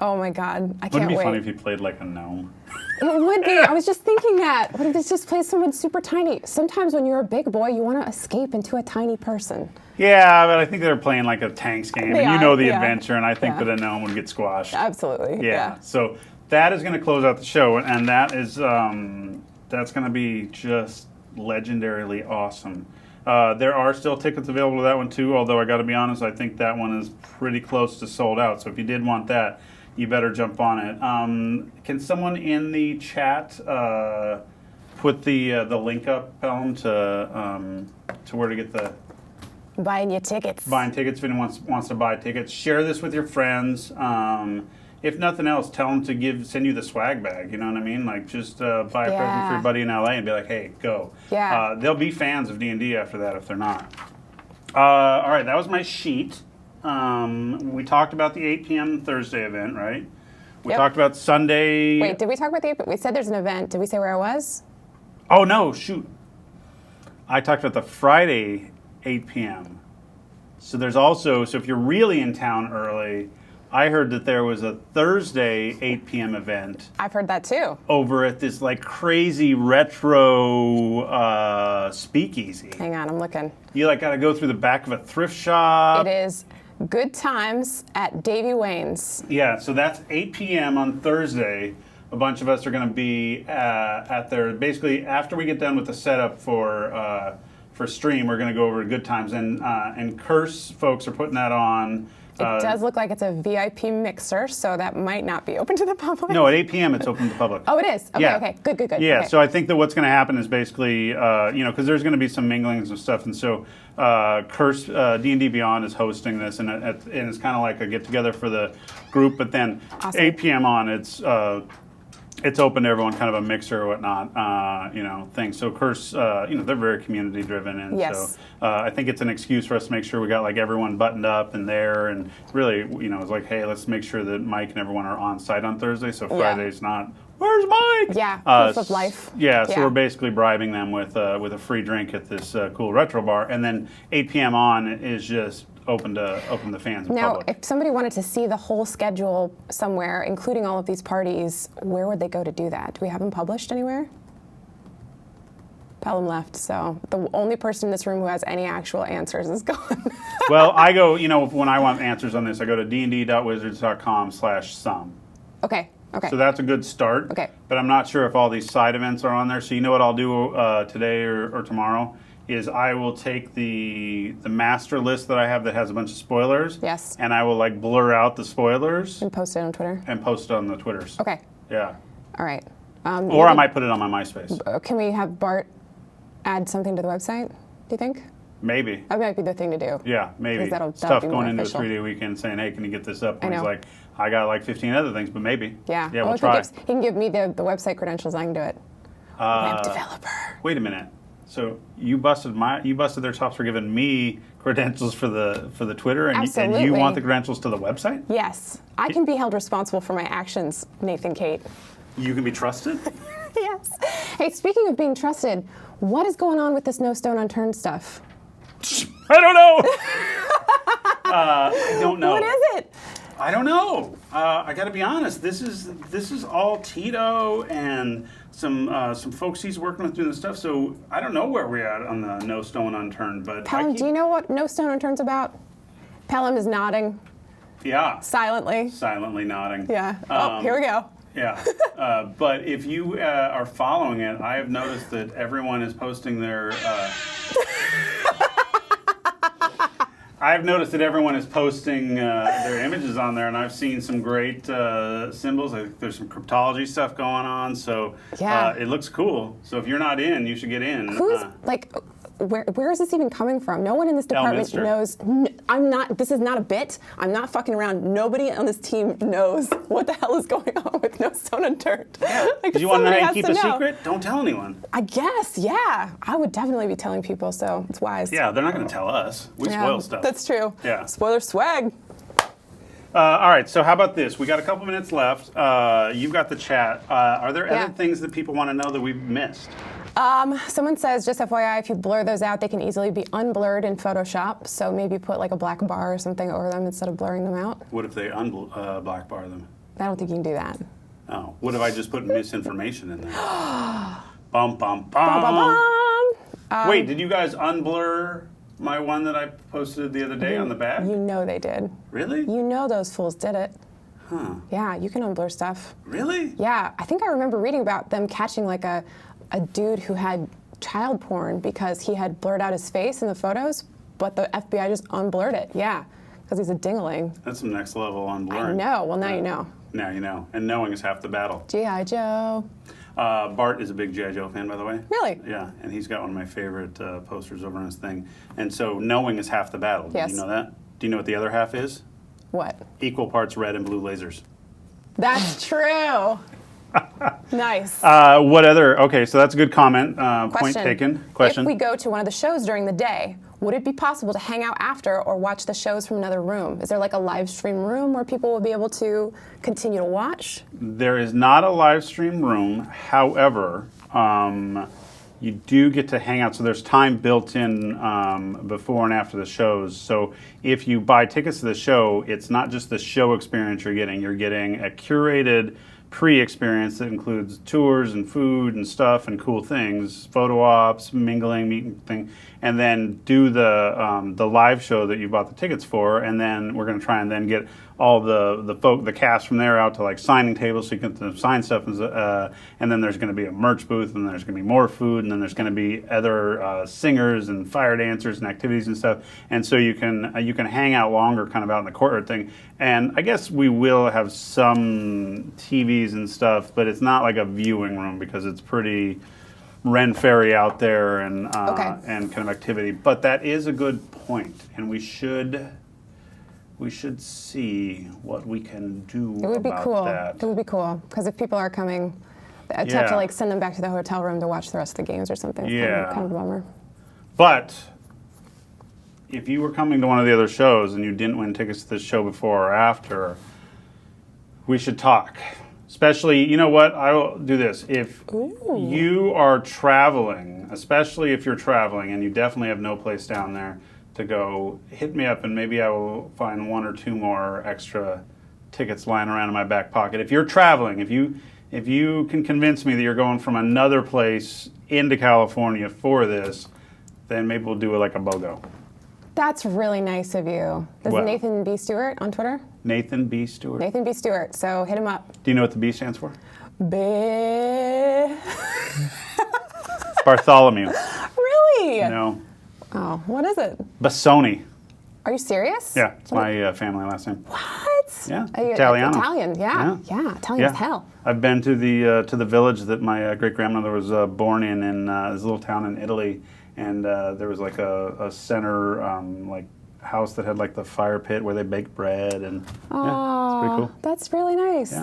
Oh my God. I can't Wouldn't it be wait. funny if he played like a gnome? It would be. I was just thinking that. What if this just plays someone super tiny? Sometimes when you're a big boy, you want to escape into a tiny person. Yeah, but I think they're playing like a tanks game, They and you are, know the yeah. adventure, and I think Yeah. that a gnome would get squashed. Absolutely. Yeah. So that is going to close out the show, and that is that's going to be just legendarily awesome. There are still tickets available to that one too, although I got to be honest, I think that one is pretty close to sold out. So if you did want that, you better jump on it. Can someone in the chat put the link up, Pelham, to where to get the Buying your tickets. buying tickets? If anyone wants to buy tickets, share this with your friends. If nothing else, tell them to send you the swag bag. You know what I mean? Just buy a present for your buddy in LA and be like, hey, go. Yeah. They'll be fans of D&D after that if they're not. All right, that was my sheet. We talked about the 8 p.m. Thursday event, right? We Yep. talked about Sunday. Wait, did we talk about we said there's an event. Did we say where it was? Oh, no, shoot. I talked about the Friday 8 p.m. So there's also, if you're really in town early, I heard that there was a Thursday 8 p.m. event I've heard that too. over at this crazy retro speakeasy. Hang on, I'm looking. You got to go through the back of a thrift shop. It is Good Times at Davy Wayne's. Yeah, so that's 8 p.m. on Thursday. A bunch of us are going to be at there. Basically, after we get done with the setup for stream, we're going to go over to Good Times. And Curse folks are putting that on. It does look like it's a VIP mixer, so that might not be open to the public. No, at 8 p.m. it's open to the public. Oh, it is? Okay, Yeah. okay. Good. Yeah, Okay. so I think that what's going to happen is basically, because there's going to be some minglings and stuff, and so Curse D&D Beyond is hosting this, and it's kind of like a get-together for the group, but then Awesome. 8 p.m. on, it's open to everyone, kind of a mixer or whatnot, thing. So Curse, they're very community driven, and Yes. so I think it's an excuse for us to make sure we got everyone buttoned up and there, and really, it's like, hey, let's make sure that Mike and everyone are on site on Thursday, so Friday's not, where's Mike? Yeah, proof of life. Yeah, so Yeah. we're basically bribing them with a free drink at this cool retro bar, and then 8 p.m. on is just open to fans and Now, public. if somebody wanted to see the whole schedule somewhere, including all of these parties, where would they go to do that? Do we have them published anywhere? Pelham left, so the only person in this room who has any actual answers is gone. Well, I go, when I want answers on this, I go to dnd.wizards.com/some. Okay. So that's a good start. Okay. But I'm not sure if all these side events are on there. So you know what I'll do today or tomorrow is I will take the master list that I have that has a bunch of spoilers. Yes. And I will blur out the spoilers And post it on Twitter. and post it on the Twitters. Okay. Yeah. All right. Or I might put it on my MySpace. Can we have Bart add something to the website, do you think? Maybe. That might be the thing to do. Yeah, maybe. 'Cause that'll Stuff be more going into a official. 3-day weekend saying, hey, can you get this up? I And he's know. like, I got like 15 other things, but maybe. Yeah. Yeah, Well, we'll if try. he can give me the website credentials, I can do it. Web developer. Wait a minute. So you busted their chops for giving me credentials for the Twitter, and you Absolutely. want the credentials to the website? Yes. I can be held responsible for my actions, Nathan Kate. You can be trusted? Yes. Hey, speaking of being trusted, what is going on with this no stone unturned stuff? I don't know. I don't know. What is it? I don't know. I got to be honest. This is all Tito and some folks he's working with doing this stuff. So I don't know where we're at on the no stone unturned. But Pelham, do you know what no stone unturned's about? Pelham is nodding Yeah. silently. Silently nodding. Yeah. Oh, here we go. Yeah. But if you are following it, I have noticed that everyone is posting their. I've noticed that everyone is posting their images on there, and I've seen some great symbols. I think there's some cryptology stuff going on, so Yeah. it looks cool. So if you're not in, you should get in. Who's like? Where is this even coming from? No one in this department Elminster. knows. I'm not. This is not a bit. I'm not fucking around. Nobody on this team knows what the hell is going on with No Stone Unturned. Like, Do you want to know somebody how has to keep to a know. secret? Don't tell anyone. I guess. Yeah. I would definitely be telling people. So it's wise. Yeah, they're not going to tell us. We Yeah, spoil stuff. That's true. Yeah. Spoiler swag. All right, so how about this? We got a couple minutes left. You've got the chat. Are there Yeah. other things that people want to know that we've missed? Someone says, just FYI, if you blur those out, they can easily be unblurred in Photoshop. So maybe put like a black bar or something over them instead of blurring them out. What if they black bar them? I don't think you can do that. Oh, what if I just put misinformation in there? Bum, bum, bum. Ba-bum. Wait, did you guys unblur my one that I posted the other day on the back? You know they did. Really? You know those fools did it. Huh. Yeah, you can unblur stuff. Really? Yeah, I think I remember reading about them catching like a dude who had child porn because he had blurred out his face in the photos, but the FBI just unblurred it. Yeah, because he's a dingling. That's some next level unblurring. I know. Well, now you know. Now you know. And knowing is half the battle. G.I. Joe. Bart is a big G.I. Joe fan, by the way. Really? Yeah, and he's got one of my favorite posters over on his thing. And so knowing is half the battle. Yes. Do you know that? Do you know what the other half is? What? Equal parts red and blue lasers. That's true. Nice. What other? Okay, so that's a good comment. Point Question. taken. Question. If we go to one of the shows during the day, would it be possible to hang out after or watch the shows from another room? Is there like a live stream room where people will be able to continue to watch? There is not a live stream room. However, you do get to hang out. So there's time built in before and after the shows. So if you buy tickets to the show, it's not just the show experience you're getting. You're getting a curated pre-experience that includes tours and food and stuff and cool things, photo ops, mingling, meeting thing, and then do the live show that you bought the tickets for, and then we're going to try and then get all the cast from there out to like signing tables so you can sign stuff, and then there's going to be a merch booth, and there's going to be more food, and then there's going to be other singers and fire dancers and activities and stuff, and so you can hang out longer, kind of out in the courtyard thing. And I guess we will have some TVs and stuff, but it's not like a viewing room because it's pretty Ren Ferry out there and and kind of activity. But that is a good point, and we should see what we can do It would be about cool. that. It would be cool because if people are coming, to have Yeah. to like send them back to the hotel room to watch the rest of the games or something. It's Yeah. kind of a bummer. But if you were coming to one of the other shows and you didn't win tickets to this show before or after, we should talk. Especially, you know what? I will do this. If you are traveling, especially if you're traveling and you definitely have no place down there to go, hit me up and maybe I will find one or two more extra tickets lying around in my back pocket. If you're traveling, if you can convince me that you're going from another place into California for this, then maybe we'll do it like a BOGO. That's really nice of you. This What? is Nathan B. Stewart on Twitter. Nathan B. Stewart. Nathan B. Stewart. So hit him up. Do you know what the B stands for? B. Bartholomew. Really? No. Oh, what is it? Bassoni. Are you serious? Yeah, it's my family last name. What? Yeah, Italiano. Italiano. Yeah, Italian as hell. I've been to the village that my great grandmother was born in this little town in Italy, and there was like a center like house that had like the fire pit where they baked bread, and yeah, it's pretty cool. That's really nice.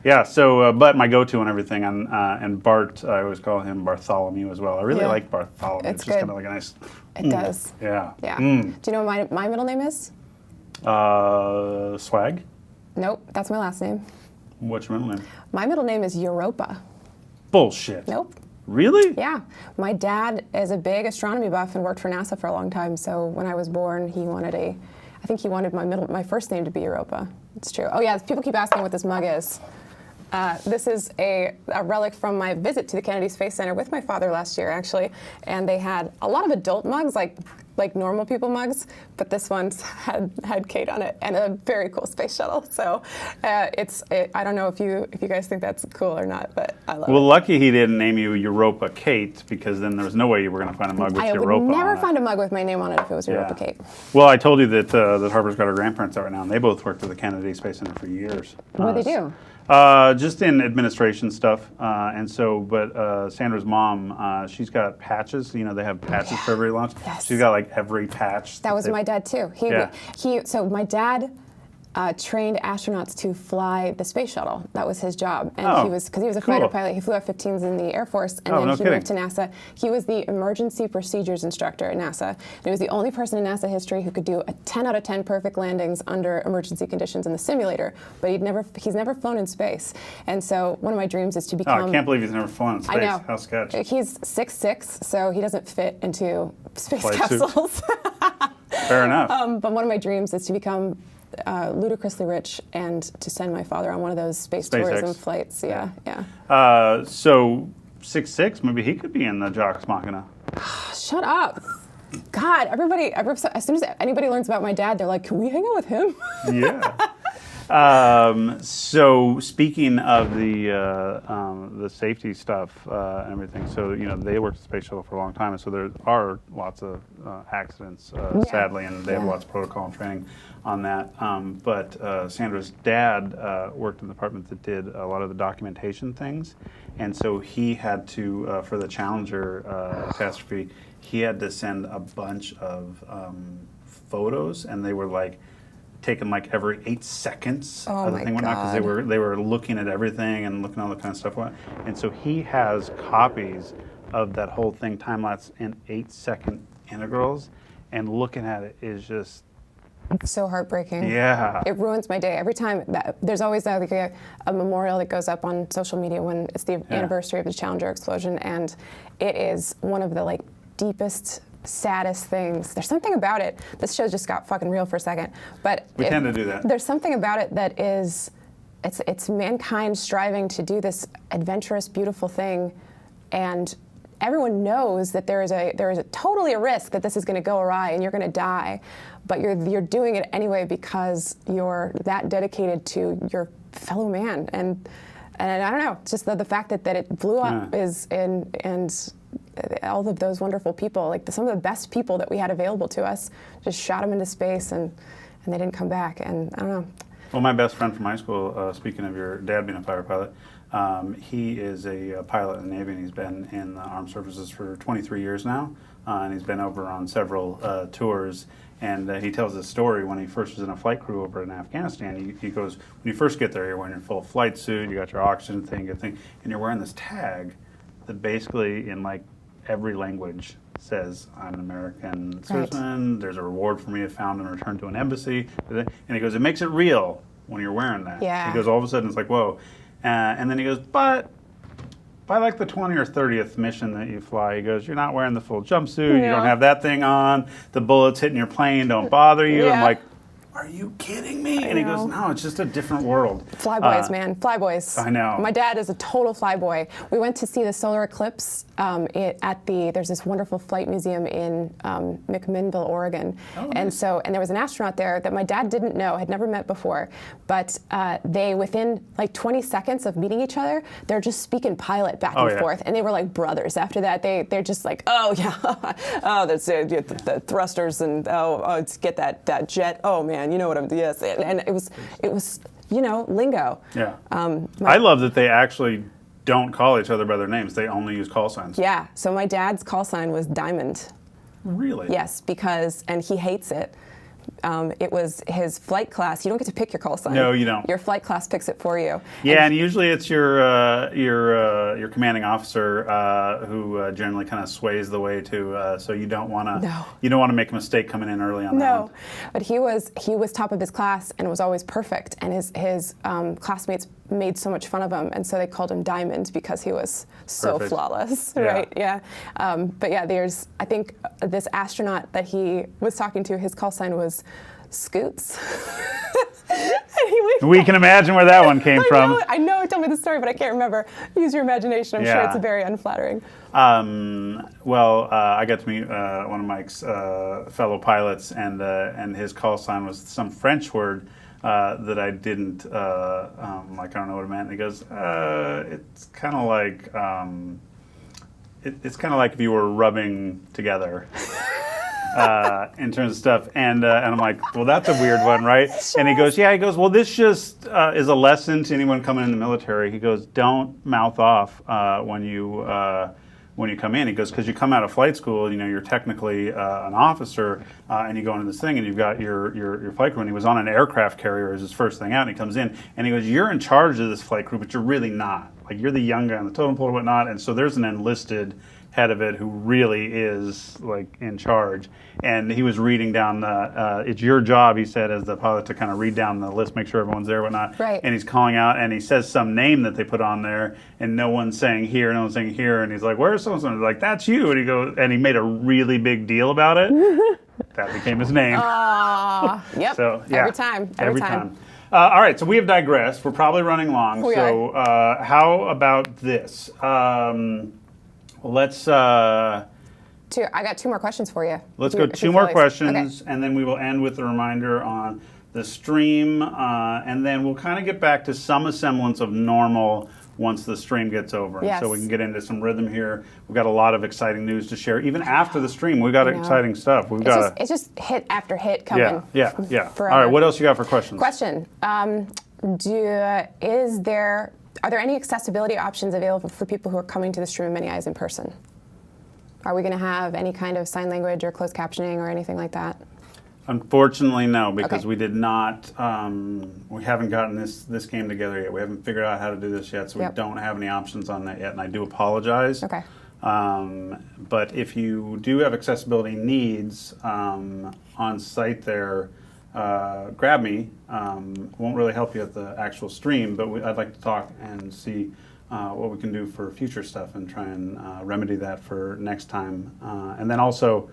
Yeah. So, but my go-to and everything, and Bart, I always call him Bartholomew as well. I really like Bartholomew. It's just good. kind of like a nice. It does. Yeah. Yeah. Mm. Do you know what my middle name is? Swag. Nope, that's my last name. What's your middle name? My middle name is Europa. Bullshit. Nope. Really? Yeah. My dad is a big astronomy buff and worked for NASA for a long time. So when I was born, I think he wanted my first name to be Europa. It's true. Oh yeah, people keep asking what this mug is. This is a relic from my visit to the Kennedy Space Center with my father last year, actually. And they had a lot of adult mugs, like normal people mugs, but this one's had Kate on it and a very cool space shuttle. So I don't know if you guys think that's cool or not, but I love it. Well, lucky he didn't name you Europa Kate, because then there was no way you were going to find a mug with I Europa would never on it. find a mug with my name on it if it was Europa Kate. Well, I told you that Harper's got her grandparents out right now, and they both worked at the Kennedy Space Center for years. What do they do? Just in administration stuff, and so, but Sandra's mom, she's got patches. You know, they have patches for every launch. Yes. She's got like every patch. That was my dad too. So my dad trained astronauts to fly the space shuttle. That was his job, and because he was a fighter pilot. He flew F-15s in the Air Force, and then he moved to NASA. He was the emergency procedures instructor at NASA, and he was the only person in NASA history who could do a 10 out of 10 perfect landings under emergency conditions in the simulator. But he's never flown in space, and so one of my dreams is to become. Oh, I can't believe he's never flown in space. I know. How sketchy. He's 6'6", so he doesn't fit into space Flight suit. capsules. Fair enough. But one of my dreams is to become ludicrously rich and to send my father on one of those space tourism flights. Yeah. So 6'6", maybe he could be in the Jocks Machina. Shut up. God, everybody, as soon as anybody learns about my dad, they're like, can we hang out with him? Yeah. So speaking of the safety stuff and everything, so they worked at the space shuttle for a long time, and so there are lots of accidents, sadly, and they have lots of protocol and training on that. But Sandra's dad worked in the department that did a lot of the documentation things, and so he had to, for the Challenger catastrophe, he had to send a bunch of photos, and they were like taken like every 8 seconds of the thing went out, because they were looking at everything and looking at all the kind of stuff. And so he has copies of that whole thing, time lapse in 8-second integrals, and looking at it is just so heartbreaking. Yeah. It ruins my day every time. There's always like a memorial that goes up on social media when it's the anniversary of the Challenger explosion, and it is one of the deepest, saddest things. There's something about it. This show just got fucking real for a second, but we tend to do that. There's something about it that is, it's mankind striving to do this adventurous, beautiful thing, and everyone knows that there is a totally a risk that this is going to go awry and you're going to die, but you're doing it anyway because you're that dedicated to your fellow man, and I don't know, just the fact that it blew up and all of those wonderful people, some of the best people that we had available to us, just shot them into space and they didn't come back, and I don't know. Well, my best friend from high school, speaking of your dad being a fighter pilot, he is a pilot in the Navy, and he's been in the armed services for 23 years now, and he's been over on several tours, and he tells this story when he first was in a flight crew over in Afghanistan. He goes, when you first get there, you're wearing your full flight suit, you got your oxygen thing, and you're wearing this tag that basically in every language says, I'm an American citizen, there's a reward for me if found and returned to an embassy. And he goes, it makes it real when you're wearing that. Yeah. He goes, all of a sudden it's like, whoa. And then he goes, but by the 20th or 30th mission that you fly, he goes, you're not wearing the full jumpsuit, you don't have that thing on, the bullets hitting your plane don't bother you. Yeah. I'm like, are you kidding me? And he know. goes, no, it's just a different world. Flyboys, man, flyboys. I know. My dad is a total flyboy. We went to see the solar eclipse there's this wonderful flight museum in McMinnville, Oregon. Oh, and nice. there was an astronaut there that my dad didn't know, had never met before, but they, within like 20 seconds of meeting each other, they're just speaking pilot back and forth, and they were like brothers. After that, they're just like, oh yeah, oh that's the thrusters, and let's get that jet. Oh man, you know what I'm. Yes, and it was lingo. Yeah. I love that they actually don't call each other by their names. They only use call signs. Yeah. So my dad's call sign was Diamond. Really? Yes, and he hates it. It was his flight class. You don't get to pick your call sign. No, you don't. Your flight class picks it for you. Yeah, and usually it's your commanding officer who generally kind of sways the way to. So you don't want to make a mistake coming in early on. No, but he was top of his class and was always perfect. And his classmates made so much fun of him, and so they called him Diamond because he was so Perfect. flawless, Yeah. right? Yeah. But yeah, I think this astronaut that he was talking to, his call sign was Scoots. We can imagine where that one came from. I know, tell me the story, but I can't remember. Use your imagination. I'm sure it's very unflattering. I got to meet one of Mike's fellow pilots, and his call sign was some French word that I didn't like. I don't know what it meant. And he goes, "It's kind of like it's kind of like if you were rubbing together." In terms of stuff, and I'm like, well, that's a weird one, right? And he goes, well, this just is a lesson to anyone coming in the military. He goes, don't mouth off when you come in. He goes, because you come out of flight school, you're technically an officer, and you go into this thing, and you've got your flight crew. And he was on an aircraft carrier as his first thing out, and he comes in, and he goes, you're in charge of this flight crew, but you're really not. Like, you're the young guy on the totem pole and whatnot, and so there's an enlisted head of it who really is like in charge, and he was reading down the it's your job, he said, as the pilot, to kind of read down the list, make sure everyone's there, whatnot, right? And he's calling out, and he says some name that they put on there, and no one's saying here, no one's saying here, and he's like, where's so-and-so? And like, that's you. And he goes, and he made a really big deal about it. That became his name. Yep. So yeah, every time. All right, so we have digressed. We're probably running long. How about this? Let's. I got 2 more questions for you. Let's go 2 more questions, and then we will end with a reminder on the stream, and then we'll kind of get back to some semblance of normal once the stream gets over. Yes. So we can get into some rhythm here. We've got a lot of exciting news to share. Even after the stream, we've got exciting stuff. It's just hit after hit coming. Yeah. Forever. All right, what else you got for questions? Question. Are there any accessibility options available for people who are coming to the Stream of Many Eyes in person? Are we going to have any kind of sign language or closed captioning or anything like that? Unfortunately, no, because we did not. We haven't gotten this game together yet. We haven't figured out how to do this yet, so we don't have any options on that yet, and I do apologize. Okay. But if you do have accessibility needs on site there, grab me. Won't really help you at the actual stream, but I'd like to talk and see what we can do for future stuff and try and remedy that for next time. And then also,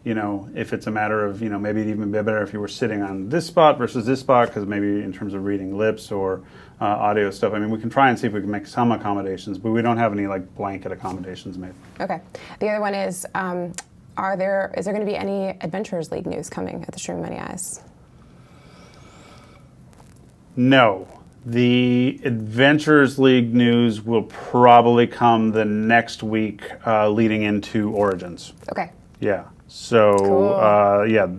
if it's a matter of, maybe it'd even be better if you were sitting on this spot versus this spot, because maybe in terms of reading lips or audio stuff, I mean, we can try and see if we can make some accommodations, but we don't have any like blanket accommodations made. Okay. The other one is, is there going to be any Adventurers League news coming at the Stream of Many Eyes? No. The Adventurers League news will probably come the next week leading into Origins. Okay. Yeah. So, cool.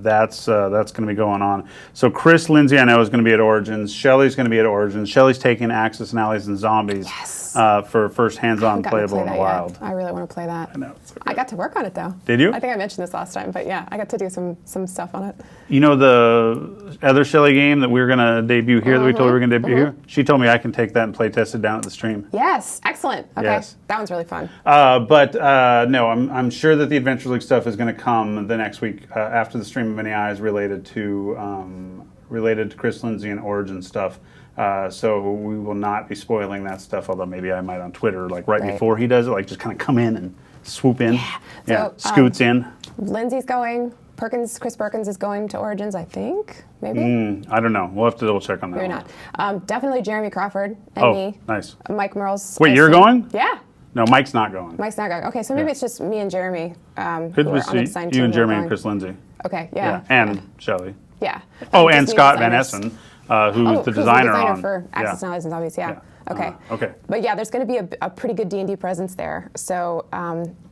That's going to be going on. So Chris Lindsay, I know, is going to be at Origins. Shelly's going to be at Origins. Shelly's taking Axis and Allies and Zombies for first hands-on playable in the wild. I really want to play that. I know. So I got to work on it, though. Did you? I think I mentioned this last time, but yeah, I got to do some stuff on it. You know the other Shelly game that we were going to debut here, that we told her we were going to debut here? She told me I can take that and play test it down at the stream. Yes. Excellent. Okay. Yes. That one's really fun. But no, I'm sure that the Adventure League stuff is going to come the next week after the Stream of Many Eyes related to Chris Lindsay and Origin stuff. So we will not be spoiling that stuff, although maybe I might on Twitter, like right before he does it, like just kind of come in and swoop in. Yeah. So, scoots in. Lindsay's going, Chris Perkins is going to Origins, I think. Maybe. I don't know. We'll have to double check on that. Maybe one. not. Definitely Jeremy Crawford and Oh, me. nice. Mike Merle's. Wait, you're going? Yeah. No, Mike's not going. Mike's not going. Okay, so maybe it's just me and Jeremy. Could who we are on the design see team you and who are Jeremy and going. Chris Lindsay? Okay, yeah. And Shelley. Yeah. Oh, Just and new Scott Van designers. Essen, who's the designer on. For Access yeah. Knowledge and Zombies, yeah. Okay. Okay. But yeah, there's going to be a pretty good D&D presence there. So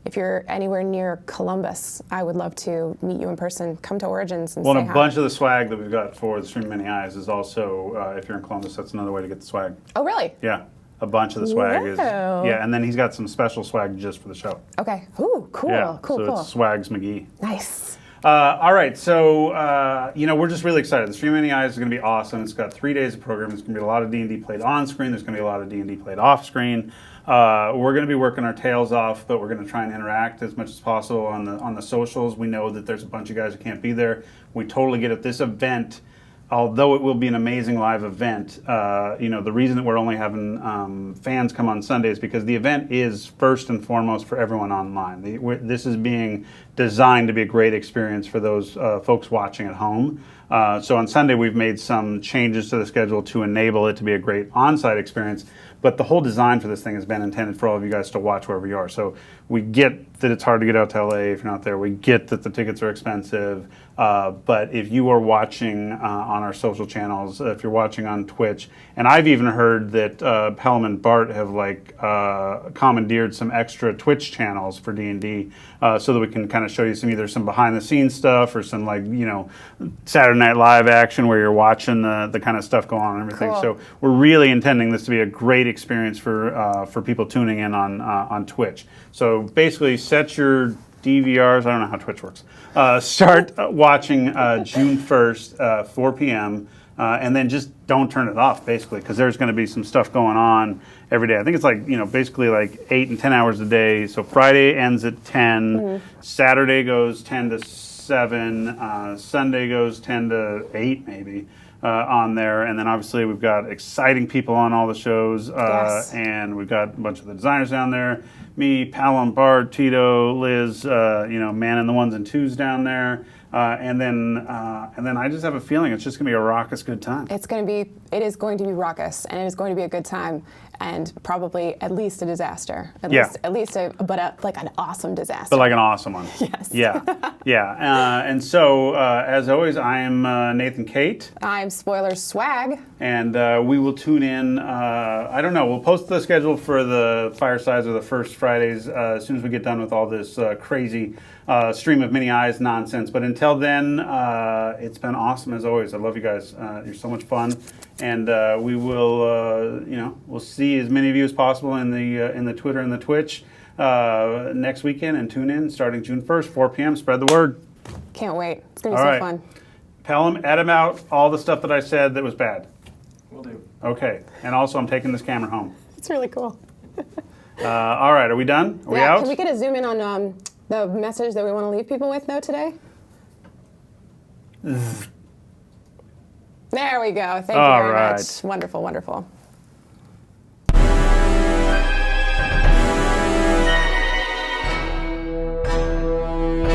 if you're anywhere near Columbus, I would love to meet you in person. Come to Origins and Well, say and a hi. bunch of the swag that we've got for the Stream Many Eyes is also, if you're in Columbus, that's another way to get the swag. Oh, really? Yeah. A bunch of the swag is. Wow. Yeah, and then he's got some special swag just for the show. Okay. Ooh, cool. Yeah. Cool, so cool. it's Swags McGee. Nice. All right, so we're just really excited. The Stream Many Eyes is going to be awesome. It's got 3 days of programming. There's going to be a lot of D&D played on screen. There's going to be a lot of D&D played off screen. We're going to be working our tails off, but we're going to try and interact as much as possible on the socials. We know that there's a bunch of guys who can't be there. We totally get it. This event, although it will be an amazing live event, the reason that we're only having fans come on Sunday is because the event is first and foremost for everyone online. This is being designed to be a great experience for those folks watching at home. So on Sunday, we've made some changes to the schedule to enable it to be a great on-site experience. But the whole design for this thing has been intended for all of you guys to watch wherever you are. So we get that it's hard to get out to LA if you're not there. We get that the tickets are expensive. But if you are watching on our social channels, if you're watching on Twitch, and I've even heard that Pelham and Bart have commandeered some extra Twitch channels for D&D so that we can kind of show you some behind the scenes stuff or some Saturday Night Live action where you're watching the kind of stuff going on and everything. Cool. So we're really intending this to be a great experience for people tuning in on Twitch. So basically set your DVRs. I don't know how Twitch works. Start watching June 1st, 4 p.m., and then just don't turn it off, basically, because there's going to be some stuff going on every day. I think it's basically 8 and 10 hours a day. So Friday ends at 10, Saturday goes 10 to 7, Sunday goes 10 to 8 maybe. On there, and then obviously we've got exciting people on all the shows, Yes. and we've got a bunch of the designers down there. Me, Palom, Bart, Tito, Liz, man in the ones and twos down there, and then I just have a feeling it's just gonna be a raucous good time. It is going to be raucous, and it is going to be a good time, and probably at least a disaster. At least an awesome disaster. But like an awesome one. Yes. Yeah. And so, as always, I am Nathan Kate. I'm Spoilers Swag. And we will tune in. I don't know. We'll post the schedule for the Firesides or the first Fridays as soon as we get done with all this crazy Stream of Many Eyes nonsense. But until then, it's been awesome as always. I love you guys. You're so much fun. And we will, we'll see as many of you as possible in the Twitter and the Twitch next weekend. And tune in starting June 1st, 4 p.m. Spread the word. Can't wait. It's going to be All so right. fun. Pelham, edit out all the stuff that I said that was bad. Will do. Okay. And also, I'm taking this camera home. It's really cool. All right. Are we done? Are we Yeah, out? can we get a zoom in on the message that we want to leave people with, though, today? There we go. Thank you All very right. much. Wonderful, wonderful.